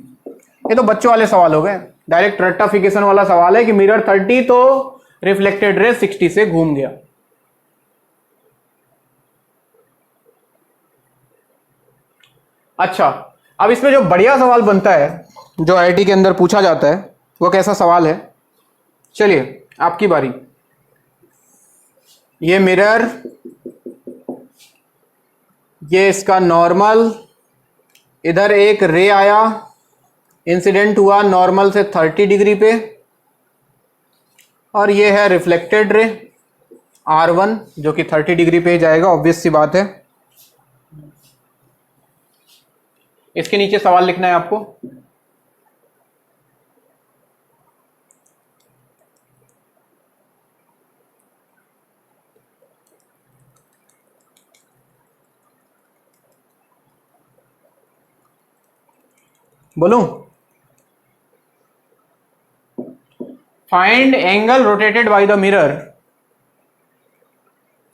ये तो बच्चों वाले सवाल हो गए, डायरेक्ट रेक्टिफिकेशन वाला सवाल है कि मिरर 30 तो रिफ्लेक्टेड रे 60 से घूम गया। अच्छा, अब इसमें जो बढ़िया सवाल बनता है, जो आईआईटी के अंदर पूछा जाता है, वो कैसा सवाल है, चलिए आपकी बारी। ये मिरर, ये इसका नॉर्मल, इधर एक रे आया, इंसिडेंट हुआ नॉर्मल से 30 डिग्री पे, और ये है रिफ्लेक्टेड रे R1 जो कि 30 डिग्री पे जाएगा, ऑब्वियस सी बात है। इसके नीचे सवाल लिखना है आपको। बोलूं, find angle rotated by the mirror,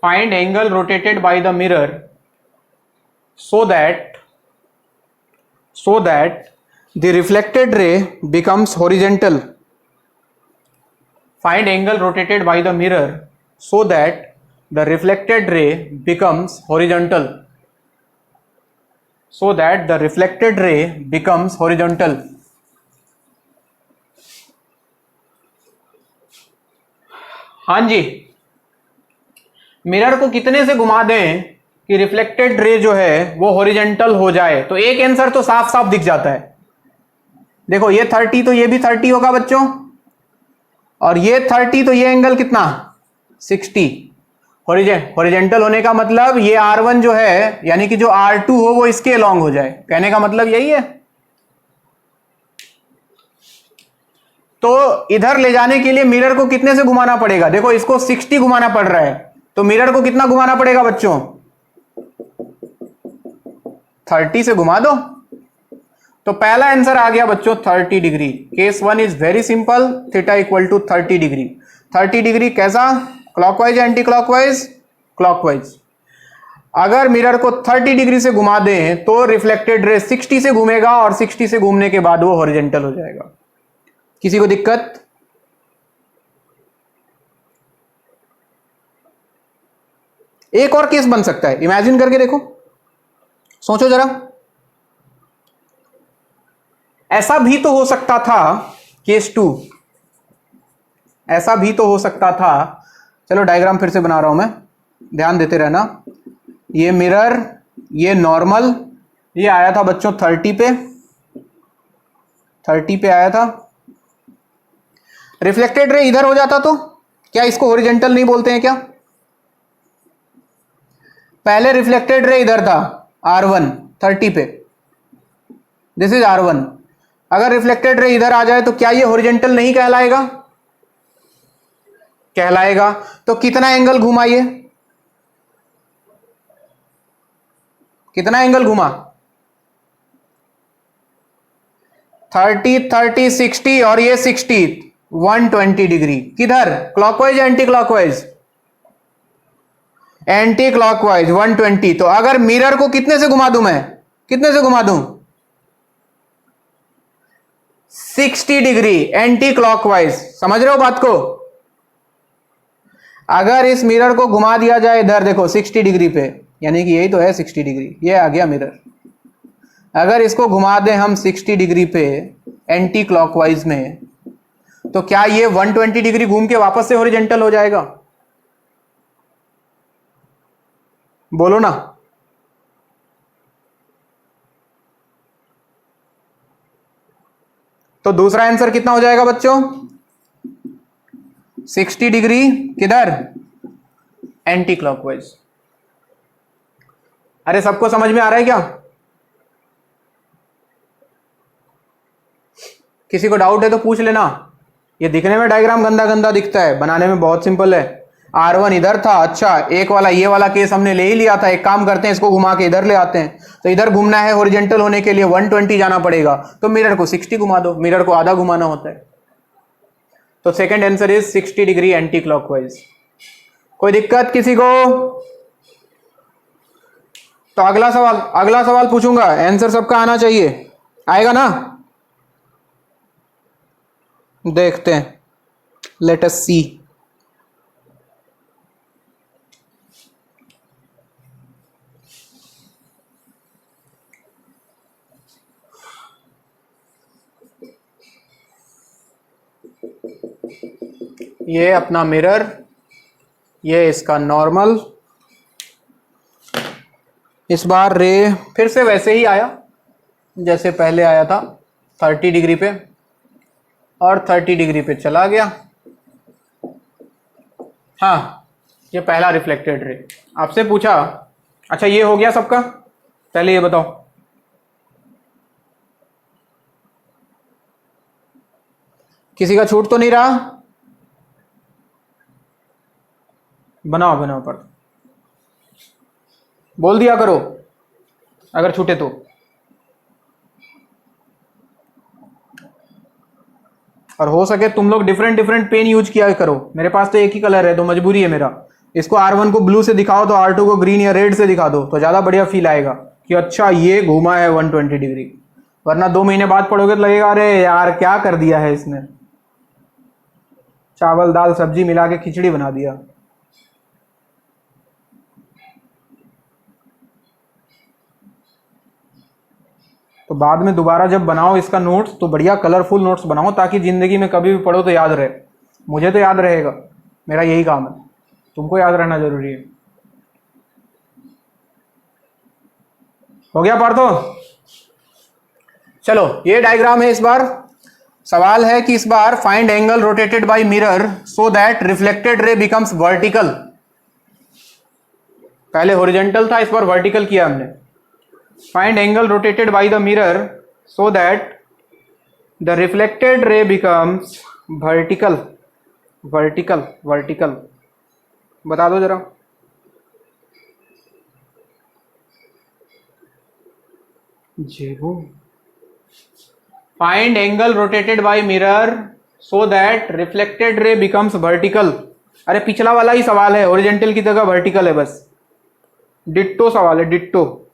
find angle rotated by the mirror so that the reflected ray becomes horizontal. Find angle rotated by the mirror so that the reflected ray becomes horizontal. So that the reflected ray becomes horizontal. हाँ जी, mirror को कितने से घुमा दें कि reflected ray जो है वो हॉरिजॉन्टल हो जाए, तो एक आंसर तो साफ साफ दिख जाता है। देखो ये 30 तो ये भी 30 होगा बच्चों, और ये 30 तो ये एंगल कितना 60। हॉरिजॉन्टल होने का मतलब ये R1 जो है, यानी कि जो R2 हो वो इसके अलोंग हो जाए, कहने का मतलब यही है। तो इधर ले जाने के लिए मिरर को कितने से घुमाना पड़ेगा, देखो इसको 60 घुमाना पड़ रहा है, तो मिरर को कितना घुमाना पड़ेगा बच्चों, 30 से घुमा दो। तो पहला आंसर आ गया बच्चों 30 degree. Case 1 is very simple, theta equal to 30 degree. 30 degree कैसा, क्लॉकवाइज या एंटी क्लॉकवाइज, क्लॉकवाइज। अगर मिरर को 30 डिग्री से घुमा दें तो रिफ्लेक्टेड रे 60 से घूमेगा और 60 से घूमने के बाद वो हॉरिजॉन्टल हो जाएगा। किसी को दिक्कत? एक और केस बन सकता है, इमेजिन करके देखो, सोचो जरा। ऐसा भी तो हो सकता था, केस 2, ऐसा भी तो हो सकता था। चलो डायग्राम फिर से बना रहा हूं मैं, ध्यान देते रहना। ये मिरर, ये नॉर्मल, ये आया था बच्चों 30 पे, 30 पे आया था। रिफ्लेक्टेड रे इधर हो जाता तो क्या इसको हॉरिजॉन्टल नहीं बोलते हैं क्या? पहले रिफ्लेक्टेड रे इधर था R1 30 पे, दिस इज R1। अगर रिफ्लेक्टेड रे इधर आ जाए तो क्या ये हॉरिजॉन्टल नहीं कहलाएगा? कहलाएगा। तो कितना एंगल घुमा ये? कितना एंगल घुमा? 30 30 60 और ये 60, 120 डिग्री। किधर? क्लॉकवाइज या एंटी क्लॉकवाइज? Anti clockwise 120। तो अगर मिरर को कितने से घुमा दूं मैं? कितने से घुमा दूं? 60 डिग्री एंटी क्लॉकवाइज। समझ रहे हो बात को? अगर इस मिरर को घुमा दिया जाए इधर, देखो 60 डिग्री पे, यानी कि यही तो है 60 डिग्री, ये आ गया मिरर। अगर इसको घुमा दें हम 60 डिग्री पे एंटी क्लॉकवाइज में, तो क्या ये 120 डिग्री घूम के वापस से हॉरिजॉन्टल हो जाएगा? बोलो ना। तो दूसरा आंसर कितना हो जाएगा बच्चों? 60 डिग्री किधर? Anti clockwise. अरे सबको समझ में आ रहा है क्या? किसी को डाउट है तो पूछ लेना। ये दिखने में डायग्राम गंदा गंदा दिखता है, बनाने में बहुत सिंपल है। R1 इधर था, अच्छा एक वाला ये वाला केस हमने ले ही लिया था। एक काम करते हैं, इसको घुमा के इधर ले आते हैं। तो इधर घूमना है, हॉरिजॉन्टल होने के लिए 120 जाना पड़ेगा, तो मिरर को 60 घुमा दो, मिरर को आधा घुमाना होता है। तो second answer is 60 degree anti clockwise. कोई दिक्कत किसी को? तो अगला सवाल पूछूंगा, आंसर सबका आना चाहिए। आएगा ना? देखते हैं, लेट अस सी। ये अपना मिरर, ये इसका नॉर्मल। इस बार रे फिर से वैसे ही आया जैसे पहले आया था, 30 डिग्री पे, और 30 डिग्री पे चला गया। हाँ, ये पहला रिफ्लेक्टेड रे। आपसे पूछा, अच्छा ये हो गया सबका? पहले ये बताओ, किसी का छूट तो नहीं रहा? बनाओ पर बोल दिया करो अगर छूटे तो। और हो सके तुम लोग डिफरेंट पेन यूज किया करो। मेरे पास तो एक ही कलर है तो मजबूरी है मेरा। इसको R1 को ब्लू से दिखाओ तो R2 को ग्रीन या रेड से दिखा दो तो ज़्यादा बढ़िया फील आएगा कि अच्छा ये घूमा है 120 डिग्री। वरना 2 महीने बाद पढ़ोगे तो लगेगा अरे यार क्या कर दिया है इसने, चावल दाल सब्जी मिला के खिचड़ी बना दिया। तो बाद में दोबारा जब बनाओ इसका नोट्स तो बढ़िया कलरफुल नोट्स बनाओ ताकि ज़िंदगी में कभी भी पढ़ो तो याद रहे। मुझे तो याद रहेगा, मेरा यही काम है, तुमको याद रहना जरूरी है। हो गया पार्थो? चलो ये डायग्राम है। इस बार सवाल है कि इस बार find angle rotated by mirror so that reflected ray becomes vertical. पहले हॉरिजॉन्टल था, इस बार वर्टिकल किया हमने। Find angle rotated by the mirror so that the reflected ray becomes vertical। बता दो जरा। जेबू। Find angle rotated by mirror so that reflected ray becomes vertical। अरे पिछला वाला ही सवाल है, हॉरिजॉन्टल की जगह वर्टिकल है बस। डिट्टो सवाल है, डिट्टो।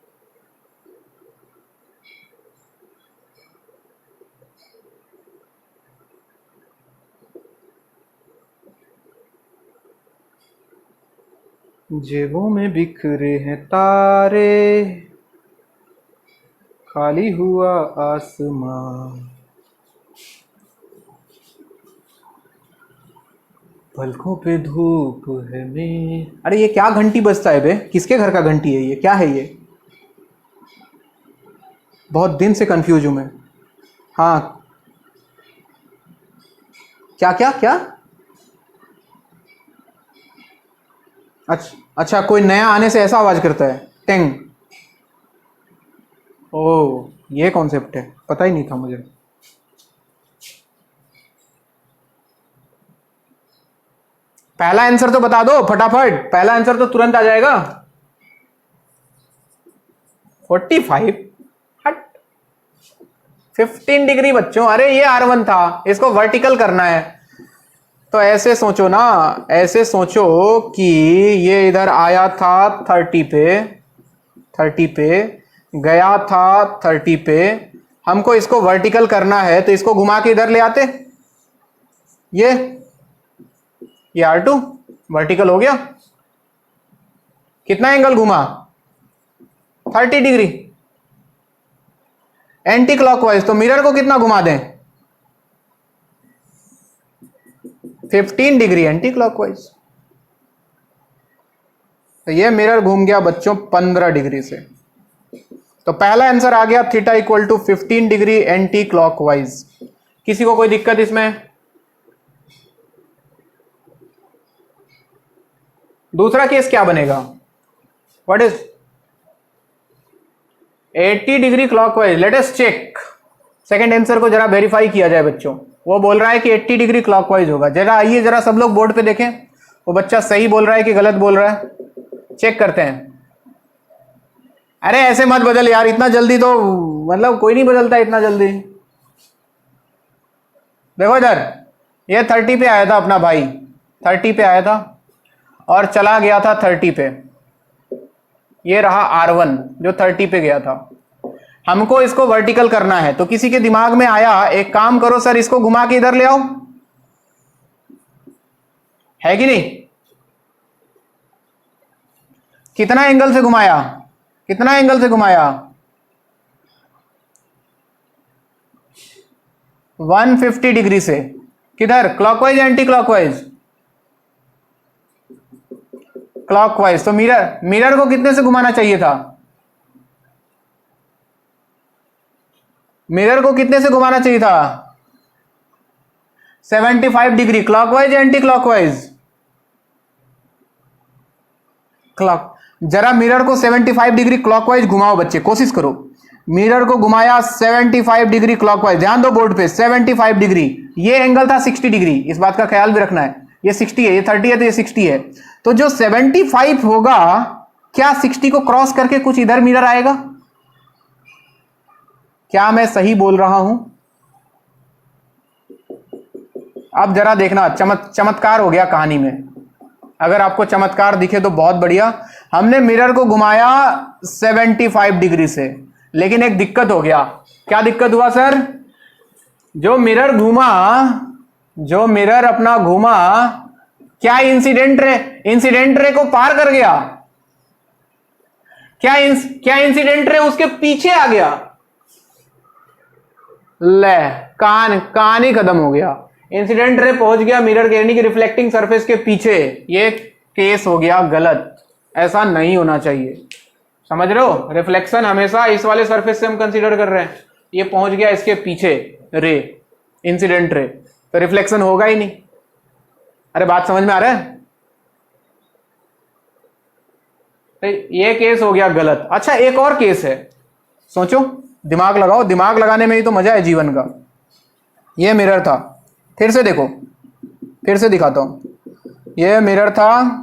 जेबों में बिखरे हैं तारे, खाली हुआ आसमां, पलकों पे धूप है में। अरे ये क्या घंटी बजता है बे? किसके घर का घंटी है ये? क्या है ये? बहुत दिन से कंफ्यूज हूं मैं। हाँ, क्या क्या क्या? अच्छा, कोई नया आने से ऐसा आवाज करता है, टेंग। ओ, ये कॉन्सेप्ट है, पता ही नहीं था मुझे। पहला आंसर तो बता दो फटाफट, पहला आंसर तो तुरंत आ जाएगा। 45? हट, 15 डिग्री बच्चों। अरे ये R1 था, इसको वर्टिकल करना है। तो ऐसे सोचो ना, ऐसे सोचो कि ये इधर आया था 30 पे, 30 पे गया था 30 पे, हमको इसको वर्टिकल करना है तो इसको घुमा के इधर ले आते। ये R2 वर्टिकल हो गया। कितना एंगल घुमा? 30 डिग्री। एंटी क्लॉकवाइज तो मिरर को कितना घुमा दें? 15 डिग्री एंटी क्लॉकवाइज। तो ये मिरर घूम गया बच्चों 15 डिग्री से। तो पहला आंसर आ गया theta equal to 15 degree anti clockwise. किसी को कोई दिक्कत इसमें? दूसरा केस क्या बनेगा? What is 80 degree clockwise? Let us check. Second answer को जरा वेरीफाई किया जाए बच्चों। वो बोल रहा है कि 80 डिग्री क्लॉकवाइज होगा। जरा आइए, जरा सब लोग बोर्ड पे देखें, वो बच्चा सही बोल रहा है कि गलत बोल रहा है, चेक करते हैं। अरे ऐसे मत बदल यार, इतना जल्दी तो मतलब कोई नहीं बदलता इतना जल्दी। देखो इधर, ये 30 पे आया था अपना भाई, 30 पे आया था और चला गया था 30 पे। ये रहा R1 जो 30 पे गया था। हमको इसको वर्टिकल करना है, तो किसी के दिमाग में आया एक काम करो सर, इसको घुमा के इधर ले आओ, है कि नहीं? कितना एंगल से घुमाया? कितना एंगल से घुमाया? 150 डिग्री से। किधर? Clockwise anti clockwise? क्लॉकवाइज। तो मिरर को कितने से घुमाना चाहिए था? मिरर को कितने से घुमाना चाहिए था? 75 degree. Clockwise anti clockwise? Clock. जरा मिरर को 75 डिग्री क्लॉकवाइज घुमाओ बच्चे, कोशिश करो। मिरर को घुमाया 75 डिग्री क्लॉकवाइज, ध्यान दो बोर्ड पे, 75 डिग्री। ये एंगल था 60 डिग्री, इस बात का ख्याल भी रखना है। ये 60 है, ये 30 है तो ये 60 है। तो जो 75 होगा, क्या 60 को क्रॉस करके कुछ इधर मिरर आएगा? क्या मैं सही बोल रहा हूं? अब जरा देखना, चमत्कार हो गया कहानी में। अगर आपको चमत्कार दिखे तो बहुत बढ़िया। हमने मिरर को घुमाया 75 डिग्री से, लेकिन एक दिक्कत हो गया। क्या दिक्कत हुआ सर? जो मिरर घूमा, जो मिरर अपना घूमा, क्या इंसिडेंट रे को पार कर गया? क्या इंसिडेंट रे उसके पीछे आ गया? ले, कहानी खत्म हो गया। इंसिडेंट रे पहुंच गया मिरर के यानी कि रिफ्लेक्टिंग सरफेस के पीछे। ये केस हो गया गलत, ऐसा नहीं होना चाहिए। समझ रहे हो? रिफ्लेक्शन हमेशा इस वाले सरफेस से हम कंसीडर कर रहे हैं, ये पहुंच गया इसके पीछे रे, इंसिडेंट रे, तो रिफ्लेक्शन होगा ही नहीं। अरे बात समझ में आ रहा है? तो ये केस हो गया गलत। अच्छा, एक और केस है, सोचो, दिमाग लगाओ, दिमाग लगाने में ही तो मजा है जीवन का। ये मिरर था, फिर से देखो, फिर से दिखाता हूं। ये मिरर था,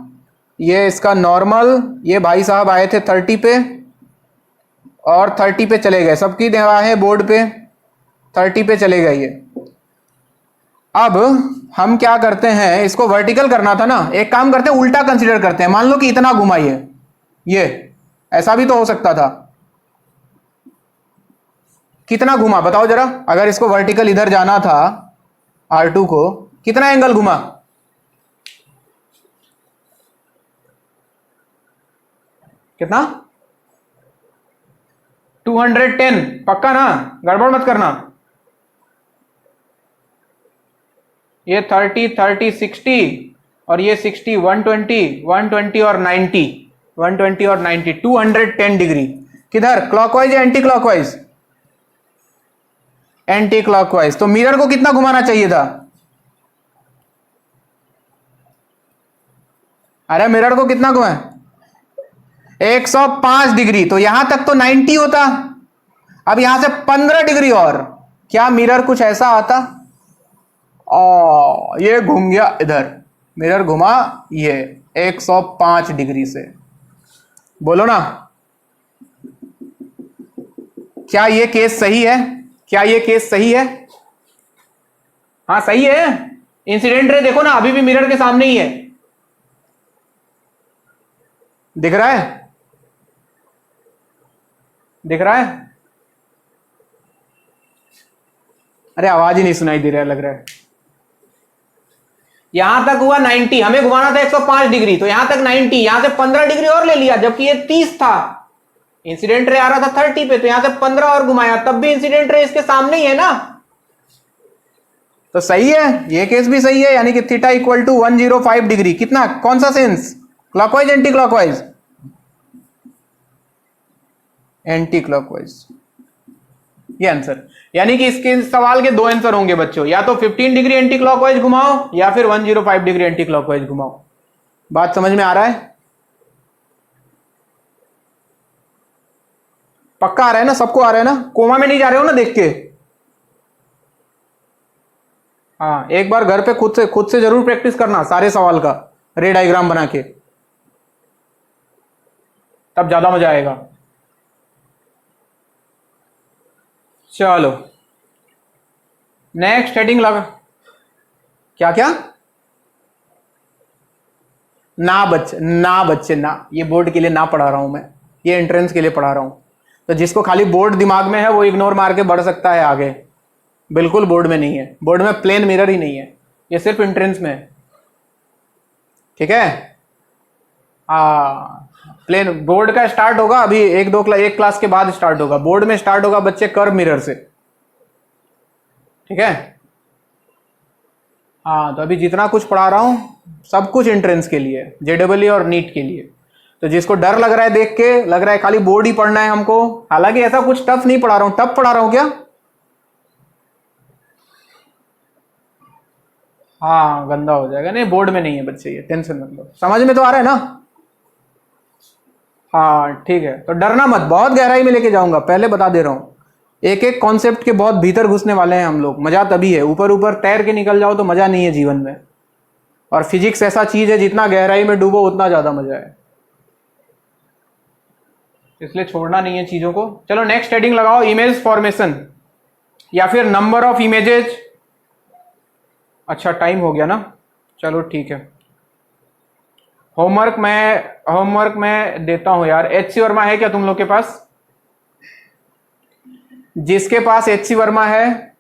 ये इसका नॉर्मल, ये भाई साहब आए थे 30 पे और 30 पे चले गए। सबकी निगाहें बोर्ड पे, 30 पे चले गए ये। अब हम क्या करते हैं, इसको वर्टिकल करना था ना, एक काम करते हैं, उल्टा कंसीडर करते हैं। मान लो कि इतना घुमाइए, ये ऐसा भी तो हो सकता था। कितना घुमा बताओ जरा, अगर इसको वर्टिकल इधर जाना था R2 को, कितना एंगल घुमा? कितना? 210। पक्का ना, गड़बड़ मत करना। ये 30 30 60 और ये 60 120 120 और 90 120 और 90 210 डिग्री। किधर, क्लॉकवाइज या एंटी क्लॉकवाइज? Anti clockwise. तो मिरर को कितना घुमाना चाहिए था? अरे मिरर को कितना घुमाए? 105 डिग्री। तो यहां तक तो 90 होता, अब यहां से 15 डिग्री और, क्या मिरर कुछ ऐसा आता? ये घूम गया इधर, मिरर घुमा ये 105 डिग्री से। बोलो ना, क्या ये केस सही है? क्या ये केस सही है? हाँ सही है। इंसिडेंट रे देखो ना, अभी भी मिरर के सामने ही है, दिख रहा है? दिख रहा है? अरे आवाज ही नहीं सुनाई दे रहा है, लग रहा है। यहां तक हुआ 90, हमें घुमाना था 105 डिग्री, तो यहां तक 90, यहां से 15 डिग्री और ले लिया, जबकि ये 30 था। इंसिडेंट रे आ रहा था 30 पे, तो यहां से 15 और घुमाया, तब भी इंसिडेंट रे इसके सामने ही है ना, तो सही है। ये केस भी सही है, यानी कि थीटा इक्वल टू 105 डिग्री। कितना, कौन सा sense, clockwise anti clockwise? Anti clockwise, ये आंसर। यानी कि इसके सवाल के दो आंसर होंगे बच्चों, या तो 15 डिग्री एंटी क्लॉकवाइज घुमाओ या फिर 105 डिग्री एंटी क्लॉकवाइज घुमाओ। बात समझ में आ रहा है? पक्का आ रहा है ना, सबको आ रहा है ना, कोमा में नहीं जा रहे हो ना देख के? हाँ, एक बार घर पे खुद से जरूर प्रैक्टिस करना सारे सवाल का, रे डायग्राम बना के, तब ज्यादा मजा आएगा। चलो नेक्स्ट हेडिंग लगा। क्या क्या? ना बच्चे ना, ये बोर्ड के लिए ना पढ़ा रहा हूं मैं, ये एंट्रेंस के लिए पढ़ा रहा हूं। तो जिसको खाली बोर्ड दिमाग में है वो इग्नोर मार के बढ़ सकता है आगे, बिल्कुल बोर्ड में नहीं है, बोर्ड में प्लेन मिरर ही नहीं है, ये सिर्फ एंट्रेंस में है। ठीक है? प्लेन बोर्ड का स्टार्ट होगा अभी एक क्लास के बाद स्टार्ट होगा, बोर्ड में स्टार्ट होगा बच्चे कर्व मिरर से। ठीक है? हाँ, तो अभी जितना कुछ पढ़ा रहा हूं सब कुछ एंट्रेंस के लिए, JEE और नीट के लिए। तो जिसको डर लग रहा है देख के, लग रहा है खाली बोर्ड ही पढ़ना है हमको, हालांकि ऐसा कुछ टफ नहीं पढ़ा रहा हूं, टफ पढ़ा रहा हूं क्या? हाँ गंदा हो जाएगा, नहीं बोर्ड में नहीं है बच्चे, ये टेंशन मत लो, समझ में तो आ रहा है ना? हाँ ठीक है, तो डरना मत, बहुत गहराई में लेके जाऊंगा, पहले बता दे रहा हूं। एक एक कॉन्सेप्ट के बहुत भीतर घुसने वाले हैं हम लोग, मजा तभी है, ऊपर ऊपर तैर के निकल जाओ तो मजा नहीं है जीवन में। और फिजिक्स ऐसा चीज है, जितना गहराई में डूबो उतना ज्यादा मजा है, इसलिए छोड़ना नहीं है चीजों को। चलो नेक्स्ट हेडिंग लगाओ, इमेज फॉर्मेशन या फिर नंबर ऑफ इमेजेज। अच्छा टाइम हो गया ना, चलो ठीक है। होमवर्क मैं देता हूं यार। HC वर्मा है क्या तुम लोग के पास? जिसके पास HC वर्मा है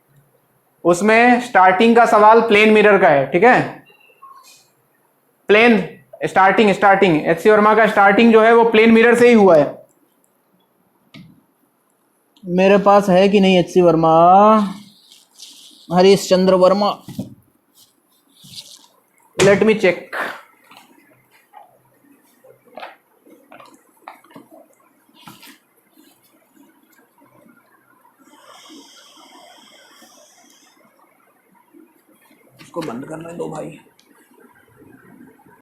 उसमें स्टार्टिंग का सवाल प्लेन मिरर का है, ठीक है? प्लेन स्टार्टिंग HC वर्मा का स्टार्टिंग जो है वो प्लेन मिरर से ही हुआ है। मेरे पास है कि नहीं HC Verma? Harish Chandra Verma, let me check. इसको बंद करने दो भाई।